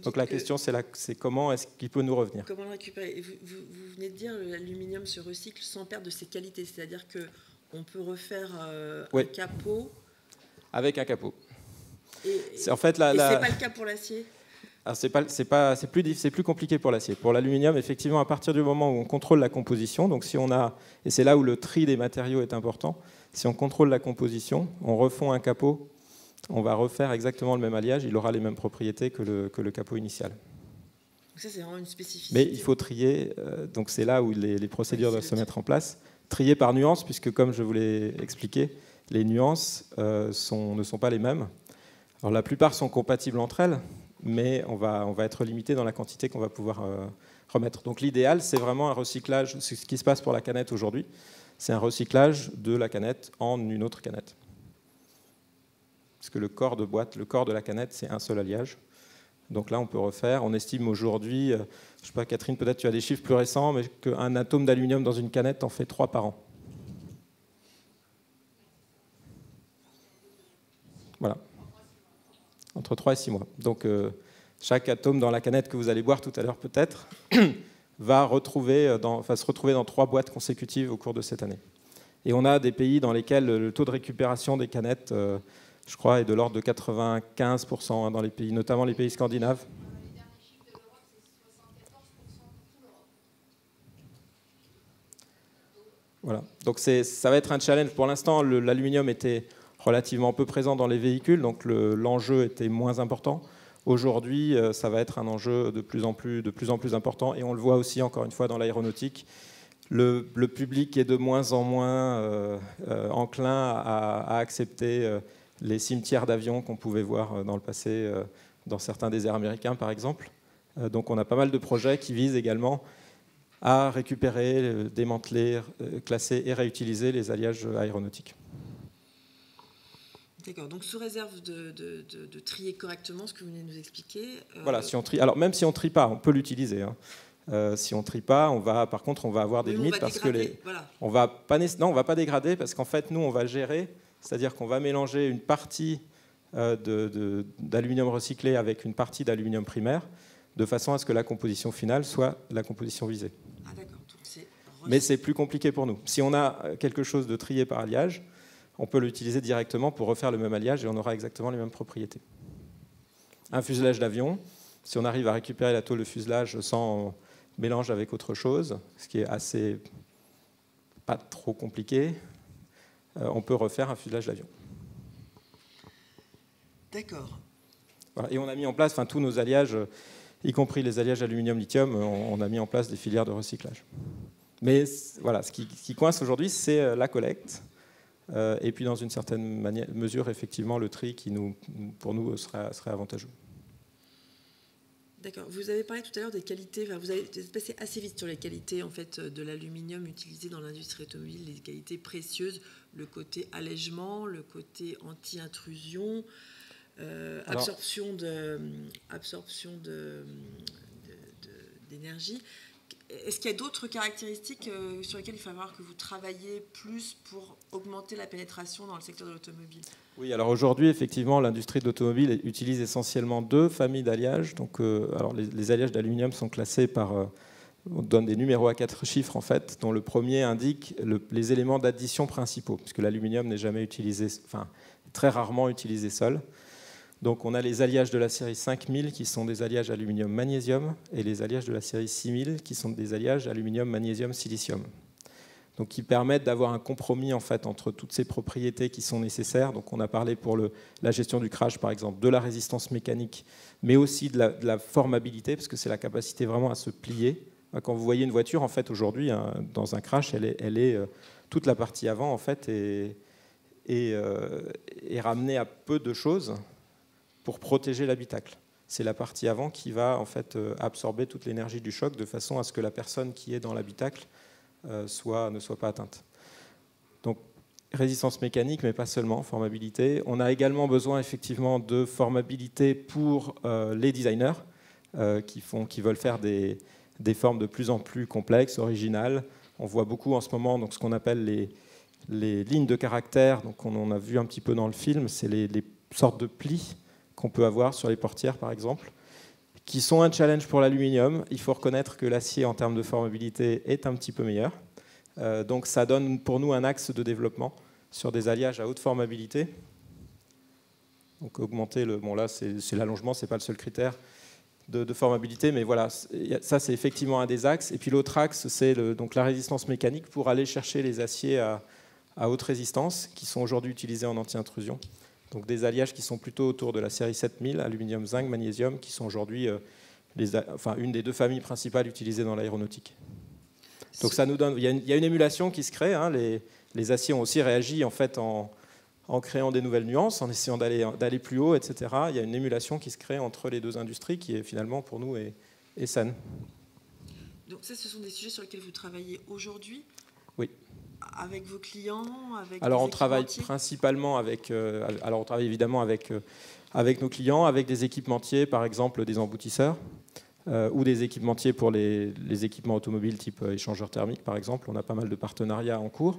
Donc la question, c'est comment est-ce qu'il peut nous revenir. Comment le récupérer? Vous venez de dire que l'aluminium se recycle sans perdre de ses qualités, c'est-à-dire qu'on peut refaire un capot. Avec un capot. C'est en fait, pas le cas pour l'acier? C'est plus compliqué pour l'acier. Pour l'aluminium, effectivement, à partir du moment où on contrôle la composition, donc si on a, et c'est là où le tri des matériaux est important, si on contrôle la composition, on refond un capot, on va refaire exactement le même alliage, il aura les mêmes propriétés que le capot initial. Donc ça, c'est vraiment une spécificité. Mais il faut trier, donc c'est là où les procédures doivent se mettre en place. Trier par nuance, puisque comme je vous l'ai expliqué, les nuances ne sont pas les mêmes. Alors la plupart sont compatibles entre elles, mais on va être limité dans la quantité qu'on va pouvoir remettre. Donc l'idéal, c'est vraiment un recyclage, c'est ce qui se passe pour la canette aujourd'hui, c'est un recyclage de la canette en une autre canette. Parce que le corps de boîte, le corps de la canette, c'est un seul alliage. Donc là, on peut refaire, on estime aujourd'hui, je ne sais pas Catherine, peut-être tu as des chiffres plus récents, mais qu'un atome d'aluminium dans une canette en fait 3 par an. Voilà. Entre 3 et 6 mois. Donc chaque atome dans la canette que vous allez boire tout à l'heure peut-être va se retrouver dans 3 boîtes consécutives au cours de cette année. Et on a des pays dans lesquels le taux de récupération des canettes, je crois, est de l'ordre de 95% dans les pays, notamment les pays scandinaves. Voilà. Donc ça va être un challenge. Pour l'instant, l'aluminium était relativement peu présent dans les véhicules, donc l'enjeu était moins important. Aujourd'hui, ça va être un enjeu de plus en plus important, et on le voit aussi, encore une fois, dans l'aéronautique. Le public est de moins en moins enclin à accepter les cimetières d'avions qu'on pouvait voir dans le passé, dans certains déserts américains, par exemple. Donc on a pas mal de projets qui visent également à récupérer, démanteler, classer et réutiliser les alliages aéronautiques. D'accord, donc sous réserve de trier correctement ce que vous venez de nous expliquer. Voilà, si on trie. Alors même si on ne trie pas, on peut l'utiliser. Hein. Si on ne trie pas, par contre, on va avoir des limites parce que on va pas dégrader parce qu'en fait, nous, on va gérer, c'est-à-dire qu'on va mélanger une partie d'aluminium recyclé avec une partie d'aluminium primaire, de façon à ce que la composition finale soit la composition visée. Ah d'accord. Mais c'est plus compliqué pour nous. Si on a quelque chose de trié par alliage, on peut l'utiliser directement pour refaire le même alliage et on aura exactement les mêmes propriétés. Un fuselage d'avion, si on arrive à récupérer la tôle de fuselage sans mélange avec autre chose, ce qui est assez pas trop compliqué, on peut refaire un fuselage d'avion. D'accord. Voilà. Et on a mis en place tous nos alliages, y compris les alliages aluminium-lithium, on a mis en place des filières de recyclage. Mais voilà, ce qui coince aujourd'hui, c'est la collecte. Et puis, dans une certaine mesure, effectivement, le tri qui, pour nous, serait avantageux. D'accord. Vous avez parlé tout à l'heure des qualités, vous avez passé assez vite sur les qualités en fait, de l'aluminium utilisé dans l'industrie automobile, les qualités précieuses, le côté allègement, le côté anti-intrusion, absorption d'énergie. Est-ce qu'il y a d'autres caractéristiques sur lesquelles il va falloir que vous travaillez plus pour augmenter la pénétration dans le secteur de l'automobile? Oui, alors aujourd'hui, effectivement, l'industrie de l'automobile utilise essentiellement 2 familles d'alliages. Donc, alors les alliages d'aluminium sont classés par... on donne des numéros à 4 chiffres, en fait, dont le premier indique les éléments d'addition principaux, puisque l'aluminium n'est jamais utilisé, très rarement utilisé seul. Donc on a les alliages de la série 5000 qui sont des alliages aluminium-magnésium et les alliages de la série 6000 qui sont des alliages aluminium-magnésium-silicium. Donc qui permettent d'avoir un compromis en fait entre toutes ces propriétés qui sont nécessaires. Donc on a parlé pour la gestion du crash par exemple, de la résistance mécanique, mais aussi de la formabilité parce que c'est la capacité vraiment à se plier. Quand vous voyez une voiture en fait aujourd'hui dans un crash, elle est toute la partie avant en fait est ramenée à peu de choses pour protéger l'habitacle. C'est la partie avant qui va en fait absorber toute l'énergie du choc de façon à ce que la personne qui est dans l'habitacle ne soit pas atteinte. Donc résistance mécanique, mais pas seulement, formabilité. On a également besoin effectivement de formabilité pour les designers, qui veulent faire des formes de plus en plus complexes, originales. On voit beaucoup en ce moment donc, ce qu'on appelle les lignes de caractère. Donc on en a vu un petit peu dans le film, c'est les sortes de plis qu'on peut avoir sur les portières, par exemple, qui sont un challenge pour l'aluminium. Il faut reconnaître que l'acier, en termes de formabilité, est un petit peu meilleur. Donc ça donne pour nous un axe de développement sur des alliages à haute formabilité. Donc augmenter le... Bon là, c'est l'allongement, ce n'est pas le seul critère de formabilité, mais voilà, ça c'est effectivement un des axes. Et puis l'autre axe, c'est donc la résistance mécanique pour aller chercher les aciers à haute résistance qui sont aujourd'hui utilisés en anti-intrusion. Donc des alliages qui sont plutôt autour de la série 7000, aluminium, zinc, magnésium, qui sont aujourd'hui une des deux familles principales utilisées dans l'aéronautique. Donc ça nous donne, il y a une émulation qui se crée. Hein, les aciers ont aussi réagi en fait en créant des nouvelles nuances, en essayant d'aller plus haut, etc. Il y a une émulation qui se crée entre les deux industries qui est finalement pour nous est saine. Donc ça, ce sont des sujets sur lesquels vous travaillez aujourd'hui? Oui. Avec vos clients, avec Alors on travaille principalement avec, alors on travaille évidemment avec nos clients, avec des équipementiers, par exemple des emboutisseurs, ou des équipementiers pour les équipements automobiles type échangeur thermique, par exemple. On a pas mal de partenariats en cours,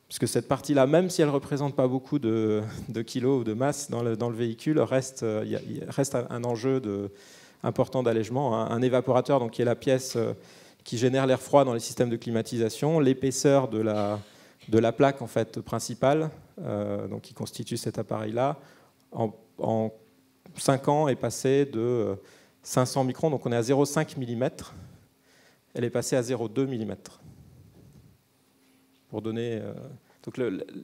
puisque cette partie-là, même si elle ne représente pas beaucoup de kilos ou de masse dans le véhicule, reste un enjeu important d'allègement. Un évaporateur, donc, qui est la pièce qui génère l'air froid dans les systèmes de climatisation, l'épaisseur de la plaque en fait, principale, donc, qui constitue cet appareil-là, en 5 ans est passée de 500 microns, donc on est à 0,5 mm, elle est passée à 0,2 mm. Pour donner... donc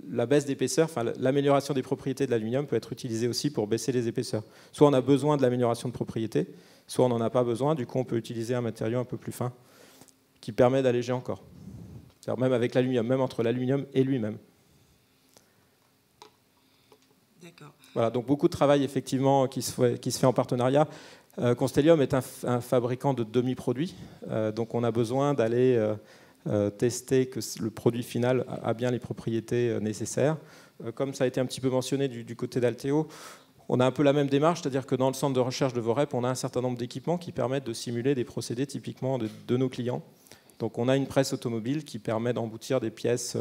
la baisse d'épaisseur, l'amélioration des propriétés de l'aluminium peut être utilisée aussi pour baisser les épaisseurs. Soit on a besoin de l'amélioration de propriété, soit on n'en a pas besoin, du coup on peut utiliser un matériau un peu plus fin qui permet d'alléger encore. C'est-à-dire même avec l'aluminium, même entre l'aluminium et lui-même. D'accord. Voilà, donc beaucoup de travail effectivement qui se fait en partenariat. Constellium est un fabricant de demi-produits, donc on a besoin d'aller tester que le produit final a bien les propriétés nécessaires. Comme ça a été un petit peu mentionné du côté d'Alteo, on a un peu la même démarche, c'est-à-dire que dans le centre de recherche de VOREP, on a un certain nombre d'équipements qui permettent de simuler des procédés typiquement de nos clients. Donc on a une presse automobile qui permet d'emboutir des pièces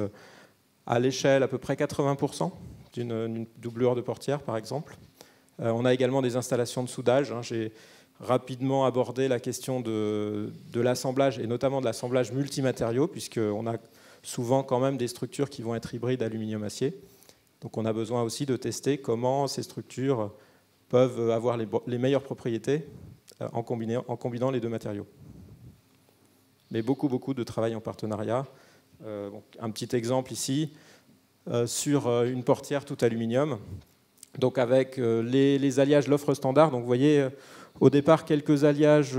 à l'échelle à peu près 80% d'une doublure de portière, par exemple. On a également des installations de soudage. J'ai rapidement abordé la question de l'assemblage, et notamment de l'assemblage multimatériaux, puisqu'on a souvent quand même des structures qui vont être hybrides aluminium-acier. Donc on a besoin aussi de tester comment ces structures peuvent avoir les meilleures propriétés en combinant les deux matériaux. Mais beaucoup de travail en partenariat. Un petit exemple ici, sur une portière tout aluminium, donc avec les alliages, l'offre standard. Donc vous voyez, au départ, quelques alliages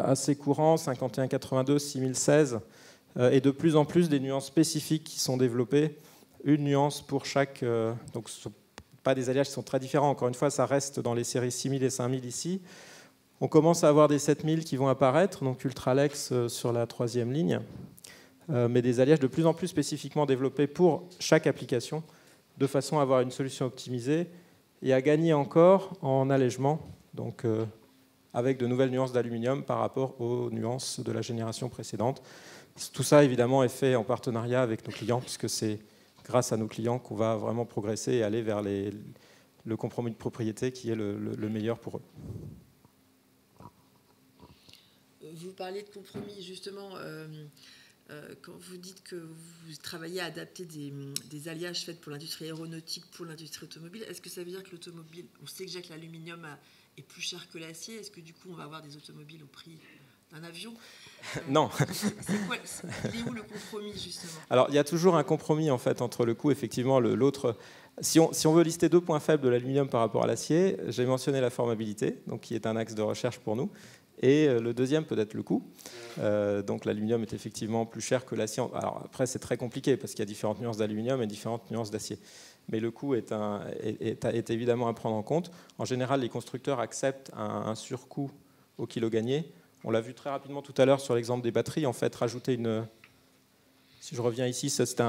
assez courants, 5182, 6016, et de plus en plus des nuances spécifiques qui sont développées, une nuance pour chaque... donc ce ne sont pas des alliages qui sont très différents, encore une fois, ça reste dans les séries 6000 et 5000 ici. On commence à avoir des 7000 qui vont apparaître, donc Ultralex sur la 3e ligne, mais des alliages de plus en plus spécifiquement développés pour chaque application, de façon à avoir une solution optimisée et à gagner encore en allègement, donc avec de nouvelles nuances d'aluminium par rapport aux nuances de la génération précédente. Tout ça, évidemment, est fait en partenariat avec nos clients, puisque c'est grâce à nos clients qu'on va vraiment progresser et aller vers le compromis de propriété qui est le meilleur pour eux. Vous parliez de compromis, justement, quand vous dites que vous travaillez à adapter des alliages faits pour l'industrie aéronautique, pour l'industrie automobile. Est-ce que ça veut dire que l'automobile, on sait déjà que l'aluminium est plus cher que l'acier, est-ce que du coup on va avoir des automobiles au prix d'un avion? Non. Il est où le compromis, justement? Alors il y a toujours un compromis en fait entre le coût, effectivement, l'autre. Si on veut lister 2 points faibles de l'aluminium par rapport à l'acier, j'ai mentionné la formabilité, donc qui est un axe de recherche pour nous. Et le deuxième peut être le coût. Donc l'aluminium est effectivement plus cher que l'acier. Alors après c'est très compliqué parce qu'il y a différentes nuances d'aluminium et différentes nuances d'acier. Mais le coût est évidemment à prendre en compte. En général, les constructeurs acceptent un surcoût au kilo gagné. On l'a vu très rapidement tout à l'heure sur l'exemple des batteries. En fait, rajouter une... Si je reviens ici, c'est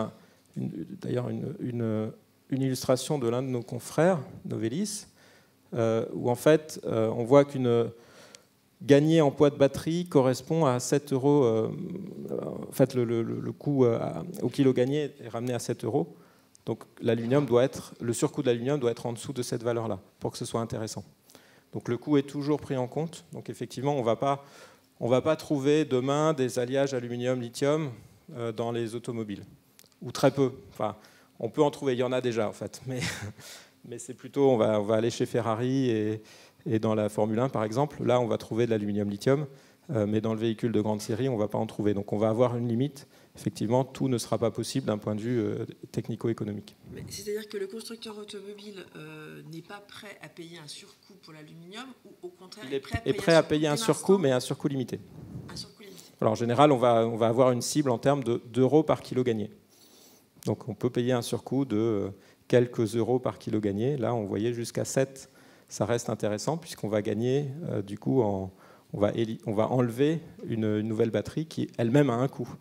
d'ailleurs une illustration de l'un de nos confrères, Novelis, où en fait on voit qu'une gagné en poids de batterie correspond à 7 euros. En fait, le coût au kilo gagné est ramené à 7 euros. Donc le surcoût de l'aluminium doit être en dessous de cette valeur-là pour que ce soit intéressant. Donc le coût est toujours pris en compte. Donc effectivement, on ne va pas trouver demain des alliages aluminium-lithium dans les automobiles. Ou très peu. Enfin, on peut en trouver, il y en a déjà en fait. Mais c'est plutôt, on va aller chez Ferrari et dans la Formule 1 par exemple. Là, on va trouver de l'aluminium-lithium. Mais dans le véhicule de grande série, on ne va pas en trouver. Donc on va avoir une limite. Effectivement, tout ne sera pas possible d'un point de vue technico-économique. C'est-à-dire que le constructeur automobile n'est pas prêt à payer un surcoût pour l'aluminium, ou au contraire il est prêt à payer un surcoût, mais un surcoût limité. Un surcoût limité. Alors en général, on va avoir une cible en termes d'euros par kilo gagné. Donc on peut payer un surcoût de quelques euros par kilo gagné. Là, on voyait jusqu'à 7. Ça reste intéressant puisqu'on va gagner, du coup, on va enlever une nouvelle batterie qui elle-même a un coût.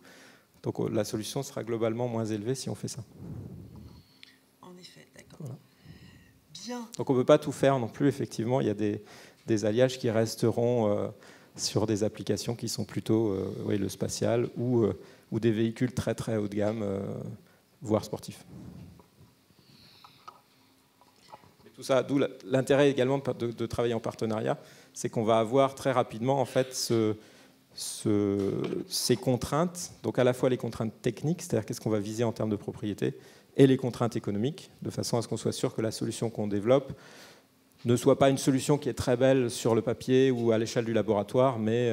Donc la solution sera globalement moins élevée si on fait ça. En effet, d'accord. Voilà. Bien. Donc on ne peut pas tout faire non plus, effectivement. Il y a des alliages qui resteront sur des applications qui sont plutôt le spatial ou des véhicules très très haut de gamme, voire sportifs. Et tout ça, d'où l'intérêt également de travailler en partenariat, c'est qu'on va avoir très rapidement en fait ces contraintes, donc à la fois les contraintes techniques, c'est-à-dire qu'est-ce qu'on va viser en termes de propriété, et les contraintes économiques, de façon à ce qu'on soit sûr que la solution qu'on développe ne soit pas une solution qui est très belle sur le papier ou à l'échelle du laboratoire, mais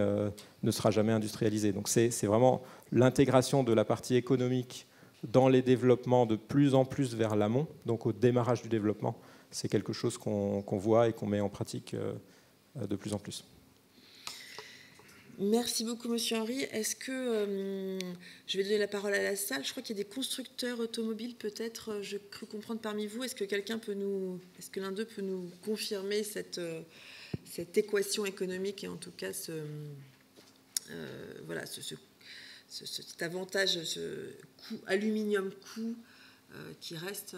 ne sera jamais industrialisée. Donc c'est vraiment l'intégration de la partie économique dans les développements de plus en plus vers l'amont, donc au démarrage du développement. C'est quelque chose qu'on voit et qu'on met en pratique de plus en plus. Merci beaucoup, Monsieur Henry. Est-ce que je vais donner la parole à la salle? Je crois qu'il y a des constructeurs automobiles, peut-être. Je crus comprendre parmi vous. Est-ce que est-ce que l'un d'eux peut nous confirmer cette équation économique et en tout cas cet avantage, ce coût aluminium coût qui reste.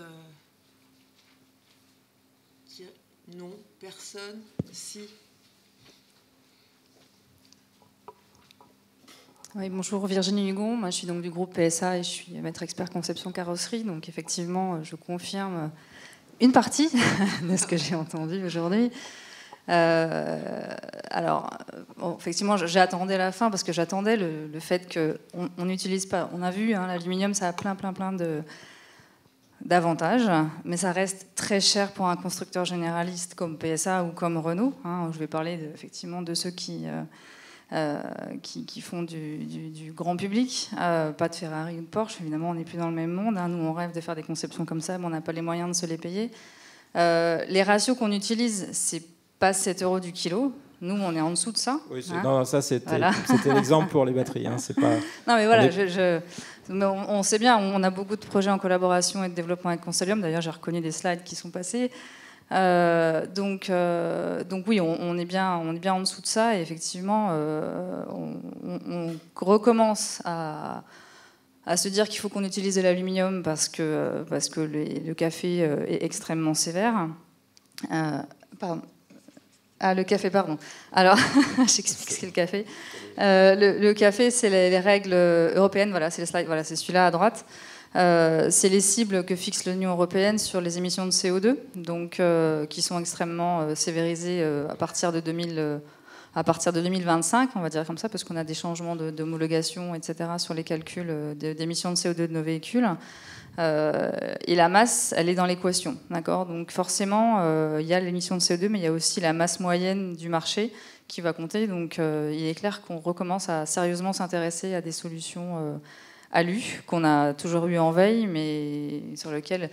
Non, personne. Si. Oui, bonjour, Virginie Hugon. Moi, je suis donc du groupe PSA et je suis maître expert conception carrosserie. Donc, effectivement, je confirme une partie de ce que j'ai entendu aujourd'hui. Alors, bon, effectivement, j'attendais la fin parce que j'attendais le fait qu'on n'utilise pas. On a vu, l'aluminium, ça a plein d'avantages, mais ça reste très cher pour un constructeur généraliste comme PSA ou comme Renault. Je vais parler effectivement de ceux qui font du grand public, pas de Ferrari ou de Porsche, évidemment on n'est plus dans le même monde, nous on rêve de faire des conceptions comme ça, mais on n'a pas les moyens de se les payer. Les ratios qu'on utilise, c'est pas 7 euros du kilo, nous on est en dessous de ça. Oui, non, ça c'était l'exemple pour les batteries. C'est pas... Non mais voilà, on sait bien, on a beaucoup de projets en collaboration et de développement avec Constellium, d'ailleurs j'ai reconnu des slides qui sont passés. Donc oui, on est bien en dessous de ça et effectivement, on recommence à se dire qu'il faut qu'on utilise de l'aluminium parce que le café est extrêmement sévère. Pardon. Ah, le café, pardon. Alors, j'explique ce qu'est le café. Le café, c'est les règles européennes. Voilà, c'est le slide. Voilà, c'est celui-là à droite. C'est les cibles que fixe l'Union européenne sur les émissions de CO2, donc qui sont extrêmement sévérisées à partir de 2025, on va dire comme ça, parce qu'on a des changements d'homologation, etc., sur les calculs d'émissions de CO2 de nos véhicules. Et la masse, elle est dans l'équation, d'accord? Donc forcément, il y a l'émission de CO2, mais il y a aussi la masse moyenne du marché qui va compter. Donc il est clair qu'on recommence à sérieusement s'intéresser à des solutions alu, qu'on a toujours eu en veille, mais sur lequel,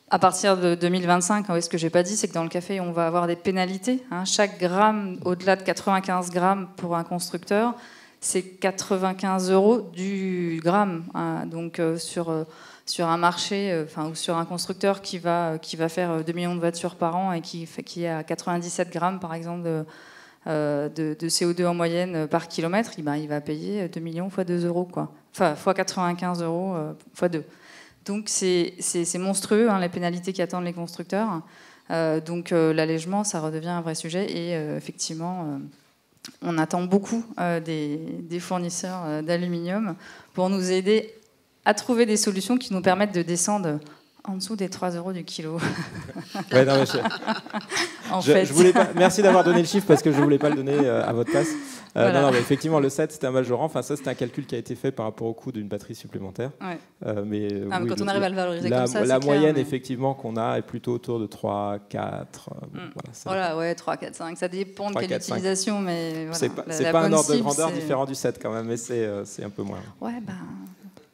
à partir de 2025, ce que j'ai pas dit, c'est que dans le café, on va avoir des pénalités. Chaque gramme, au-delà de 95 grammes pour un constructeur, c'est 95 euros du gramme. Donc sur un marché, ou sur un constructeur qui va faire 2 millions de voitures par an et qui est à 97 grammes, par exemple, de CO2 en moyenne par kilomètre, il va payer 2 millions fois 2 euros, quoi. Enfin, fois 95 euros fois 2. Donc c'est monstrueux, les pénalités qui attendent les constructeurs. Donc l'allègement, ça redevient un vrai sujet. Et effectivement, on attend beaucoup des fournisseurs d'aluminium pour nous aider à trouver des solutions qui nous permettent de descendre en dessous des 3 € du kilo. Ouais, non, je voulais pas, merci d'avoir donné le chiffre parce que je ne voulais pas le donner à votre place. Voilà. Non, mais effectivement, le 7, c'était un majorant. Enfin, ça, c'était un calcul qui a été fait par rapport au coût d'une batterie supplémentaire. Ouais. Mais oui, quand on arrive à le valoriser comme ça, la moyenne, clair, effectivement, qu'on a est plutôt autour de 3, 4. Voilà, ouais, 3, 4, 5. Ça dépend de quelle utilisation, mais voilà. C'est pas un ordre de grandeur différent du 7 quand même, mais c'est un peu moins. Ouais, ben...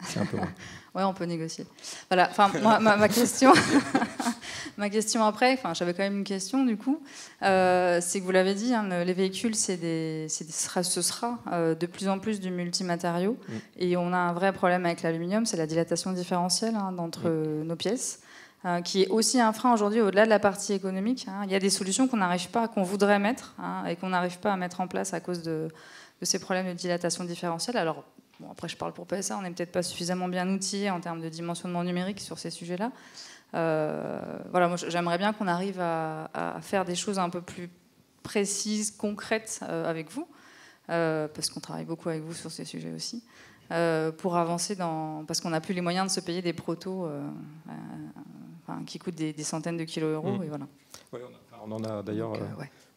C'est un peu moins. Ouais, on peut négocier. Voilà, enfin, moi, ma question... Ma question après, j'avais quand même une question du coup, c'est que vous l'avez dit, hein, les véhicules, ce sera de plus en plus du multimatériau, et on a un vrai problème avec l'aluminium, c'est la dilatation différentielle d'entre nos pièces, qui est aussi un frein aujourd'hui au-delà de la partie économique. Il y a des solutions qu'on voudrait mettre et qu'on n'arrive pas à mettre en place à cause de ces problèmes de dilatation différentielle. Alors, bon, après je parle pour PSA, on n'est peut-être pas suffisamment bien outillé en termes de dimensionnement numérique sur ces sujets-là. Voilà, moi j'aimerais bien qu'on arrive à faire des choses un peu plus précises, concrètes avec vous, parce qu'on travaille beaucoup avec vous sur ces sujets aussi, pour avancer parce qu'on n'a plus les moyens de se payer des protos qui coûtent des centaines de kilos euros. Et voilà. Ouais, on en a d'ailleurs.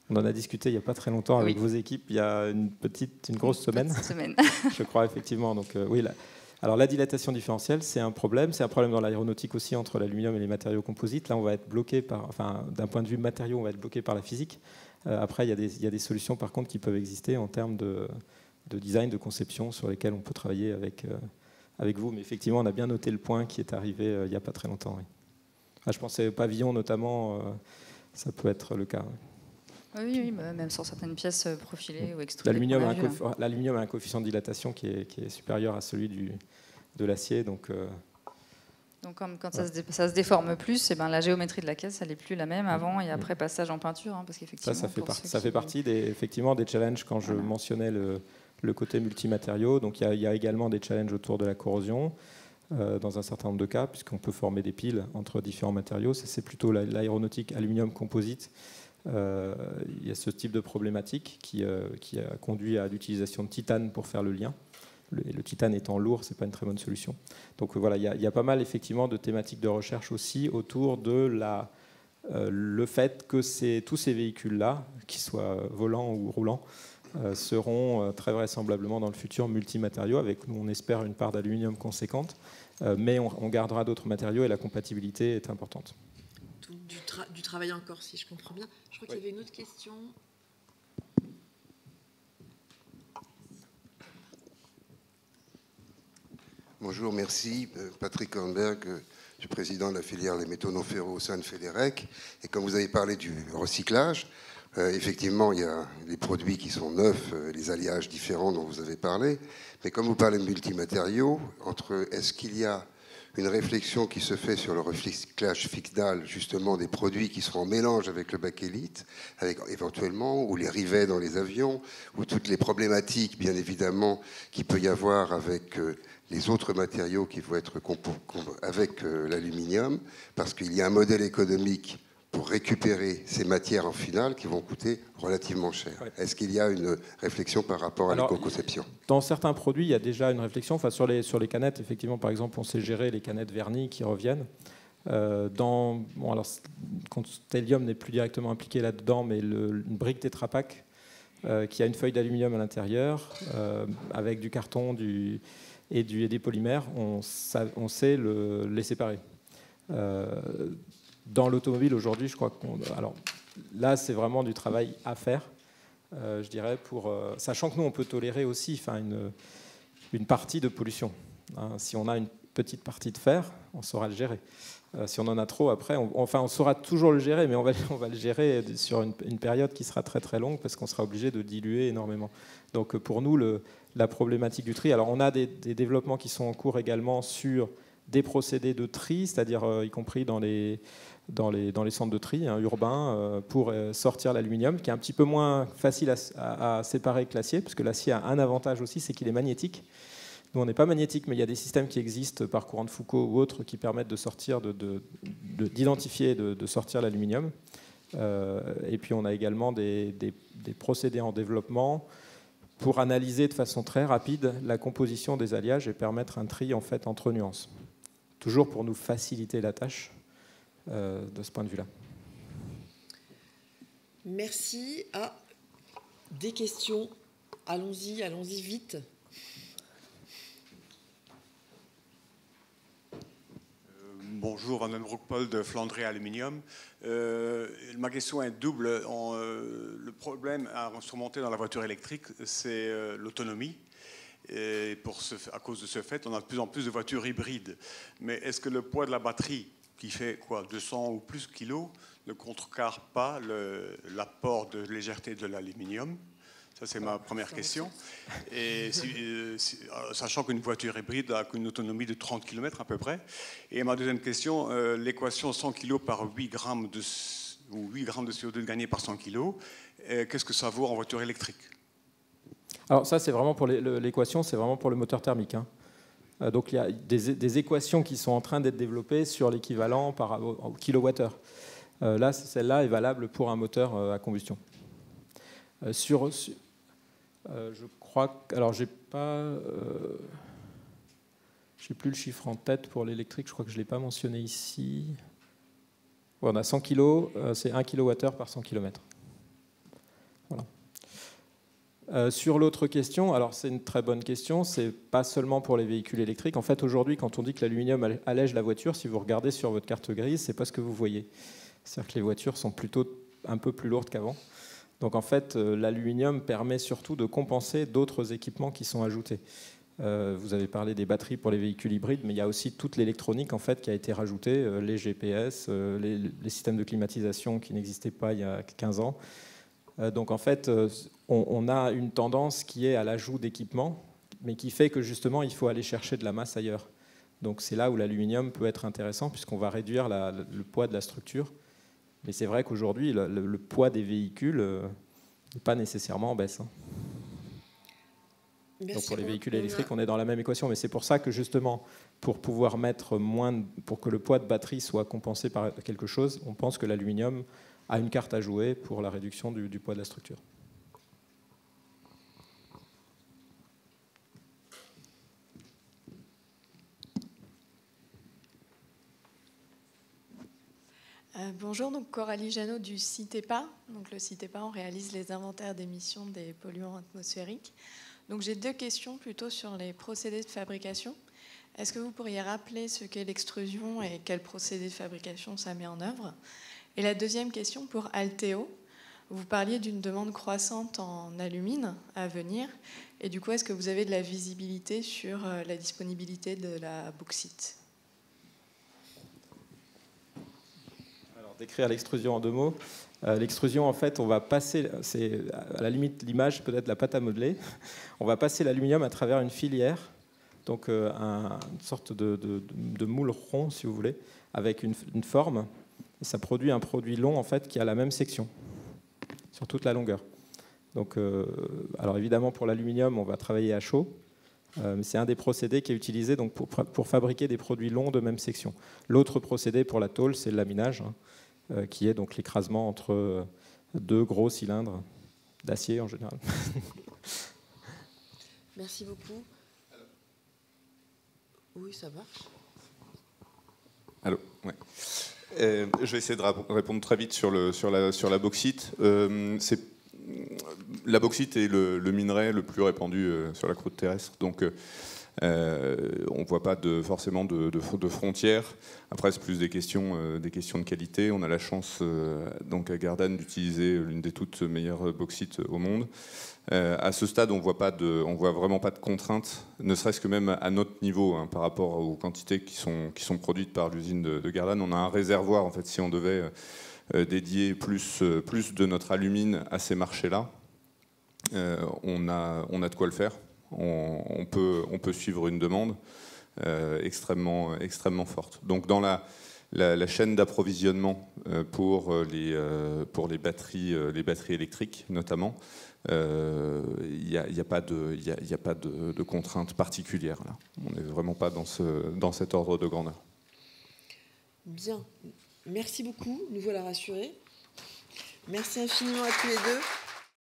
On en a discuté il n'y a pas très longtemps avec vos équipes, il y a une grosse semaine. Je crois, effectivement. Donc, oui, alors la dilatation différentielle, c'est un problème. C'est un problème dans l'aéronautique aussi entre l'aluminium et les matériaux composites. Là, on va être bloqué d'un point de vue matériaux, on va être bloqué par la physique. Après, il y a des solutions, par contre, qui peuvent exister en termes de design, de conception, sur lesquelles on peut travailler avec vous. Mais effectivement, on a bien noté le point qui est arrivé il n'y a pas très longtemps. Oui. Je pensais pavillon, notamment, ça peut être le cas. Oui, même sur certaines pièces profilées ou extrudées. L'aluminium a un coefficient de dilatation qui est supérieur à celui de l'acier. Donc quand ça se déforme plus, la géométrie de la caisse, elle n'est plus la même avant et après passage en peinture. Parce qu'effectivement, ça fait partie des challenges quand je mentionnais le côté multimatériaux. Donc il y a également des challenges autour de la corrosion. Dans un certain nombre de cas, puisqu'on peut former des piles entre différents matériaux. C'est plutôt l'aéronautique aluminium composite. Il y a ce type de problématique qui a conduit à l'utilisation de titane pour faire le lien. Le titane étant lourd, ce n'est pas une très bonne solution. Donc voilà, il y a pas mal effectivement de thématiques de recherche aussi autour de le fait que tous ces véhicules-là, qu'ils soient volants ou roulants, seront très vraisemblablement dans le futur multimatériaux, avec, on espère, une part d'aluminium conséquente, mais on gardera d'autres matériaux et la compatibilité est importante. Du travail encore, si je comprends bien. Je crois qu'il y avait une autre question. Bonjour, merci. Patrick Hornberg, je suis président de la filière des métaux non ferreux au sein de Fédérec. Et comme vous avez parlé du recyclage, effectivement, il y a les produits qui sont neufs, les alliages différents dont vous avez parlé. Mais comme vous parlez de multimatériaux, est-ce qu'il y a une réflexion qui se fait sur le recyclage final, justement, des produits qui seront en mélange avec le bakélite, avec éventuellement, ou les rivets dans les avions, ou toutes les problématiques, bien évidemment, qu'il peut y avoir avec les autres matériaux qui vont être avec l'aluminium, parce qu'il y a un modèle économique pour récupérer ces matières en finale qui vont coûter relativement cher. Ouais. Est-ce qu'il y a une réflexion par rapport à l'éco-conception ? Dans certains produits, il y a déjà une réflexion. Enfin, sur les canettes, effectivement, par exemple, on sait gérer les canettes vernies qui reviennent. Constellium n'est plus directement impliqué là-dedans, mais une brique Tetra Pak qui a une feuille d'aluminium à l'intérieur, avec du carton et des polymères, on sait les séparer. Dans l'automobile aujourd'hui, je crois alors là, c'est vraiment du travail à faire, je dirais, sachant que nous, on peut tolérer aussi une partie de pollution. Si on a une petite partie de fer, on saura le gérer. Si on en a trop, après, on saura toujours le gérer, mais on va le gérer sur une période qui sera très très longue parce qu'on sera obligé de diluer énormément. Donc pour nous, la problématique du tri, alors on a des développements qui sont en cours également sur des procédés de tri, c'est-à-dire y compris dans les centres de tri urbains, pour sortir l'aluminium, qui est un petit peu moins facile à séparer que l'acier, parce que l'acier a un avantage aussi, c'est qu'il est magnétique. Nous, on n'est pas magnétique, mais il y a des systèmes qui existent par courant de Foucault ou autres qui permettent de sortir, d'identifier et de sortir l'aluminium. Et puis on a également des procédés en développement pour analyser de façon très rapide la composition des alliages et permettre un tri en fait entre nuances. Toujours pour nous faciliter la tâche de ce point de vue-là. Merci. Des questions. Allons-y vite. Bonjour, Van den Broek-Paul de Flandre Aluminium. Ma question est double. Le problème à surmonter dans la voiture électrique, c'est l'autonomie. Et à cause de ce fait, on a de plus en plus de voitures hybrides. Mais est-ce que le poids de la batterie, qui fait 200 ou plus kilos, ne contrecarre pas l'apport de légèreté de l'aluminium? Ça, c'est ma première question. Et sachant qu'une voiture hybride a une autonomie de 30 km à peu près. Et ma deuxième question, l'équation 100 kg par 8 grammes de CO2 gagné par 100 kg, qu'est-ce que ça vaut en voiture électrique? Alors ça, c'est vraiment pour l'équation, c'est vraiment pour le moteur thermique. Hein. Donc il y a des équations qui sont en train d'être développées sur l'équivalent au kilowattheure. Là, celle-là est valable pour un moteur à combustion. Je crois que... Alors, j'ai plus le chiffre en tête pour l'électrique, je crois que je ne l'ai pas mentionné ici. On a 100 kg, c'est 1 kWh par 100 km. Voilà. Sur l'autre question, alors c'est une très bonne question, c'est pas seulement pour les véhicules électriques. En fait, aujourd'hui, quand on dit que l'aluminium allège la voiture, si vous regardez sur votre carte grise, c'est pas ce que vous voyez. C'est-à-dire que les voitures sont plutôt un peu plus lourdes qu'avant. Donc en fait, l'aluminium permet surtout de compenser d'autres équipements qui sont ajoutés. Vous avez parlé des batteries pour les véhicules hybrides, mais il y a aussi toute l'électronique en fait, qui a été rajoutée, les GPS, les systèmes de climatisation qui n'existaient pas il y a 15 ans. Donc en fait, on a une tendance qui est à l'ajout d'équipements, mais qui fait que justement, il faut aller chercher de la masse ailleurs. Donc c'est là où l'aluminium peut être intéressant, puisqu'on va réduire le poids de la structure. Mais c'est vrai qu'aujourd'hui, le poids des véhicules n'est pas nécessairement en baisse. Hein. Donc pour les véhicules électriques, on est dans la même équation. Mais c'est pour ça que justement, pour pouvoir mettre pour que le poids de batterie soit compensé par quelque chose, on pense que l'aluminium a une carte à jouer pour la réduction du poids de la structure. Bonjour, donc Coralie Jeannot du CITEPA. Donc le CITEPA, on réalise les inventaires d'émissions des polluants atmosphériques. Donc j'ai deux questions plutôt sur les procédés de fabrication. Est-ce que vous pourriez rappeler ce qu'est l'extrusion et quel procédé de fabrication ça met en œuvre? Et la deuxième question pour Alteo. Vous parliez d'une demande croissante en alumine à venir. Et du coup, est-ce que vous avez de la visibilité sur la disponibilité de la bauxite? Décrire l'extrusion en deux mots. L'extrusion, en fait, on va passer, c'est à la limite l'image, peut-être la pâte à modeler. On va passer l'aluminium à travers une filière, donc une sorte de moule rond, si vous voulez, avec une forme. Et ça produit un produit long, en fait, qui a la même section sur toute la longueur. Donc, alors évidemment, pour l'aluminium, on va travailler à chaud. C'est un des procédés qui est utilisé donc, pour fabriquer des produits longs de même section. L'autre procédé pour la tôle, c'est le laminage, qui est donc l'écrasement entre deux gros cylindres d'acier en général. Merci beaucoup. Oui, ça marche. Allô, ouais. Je vais essayer de répondre très vite sur la bauxite. La bauxite est le minerai le plus répandu sur la croûte terrestre, donc on ne voit pas forcément de frontières. Après, c'est plus des questions de qualité. On a la chance donc à Gardanne d'utiliser l'une des toutes meilleures bauxites au monde. À ce stade, on voit vraiment pas de contraintes, ne serait-ce que même à notre niveau, hein, par rapport aux quantités qui sont produites par l'usine de Gardanne. On a un réservoir, en fait, si on devait dédier plus de notre alumine à ces marchés-là. On a de quoi le faire. On peut suivre une demande extrêmement forte. Donc dans la chaîne d'approvisionnement pour les batteries électriques notamment, il n'y a pas de contraintes particulières là. On n'est vraiment pas dans cet ordre de grandeur. Bien, merci beaucoup. Nous voilà rassurés. Merci infiniment à tous les deux.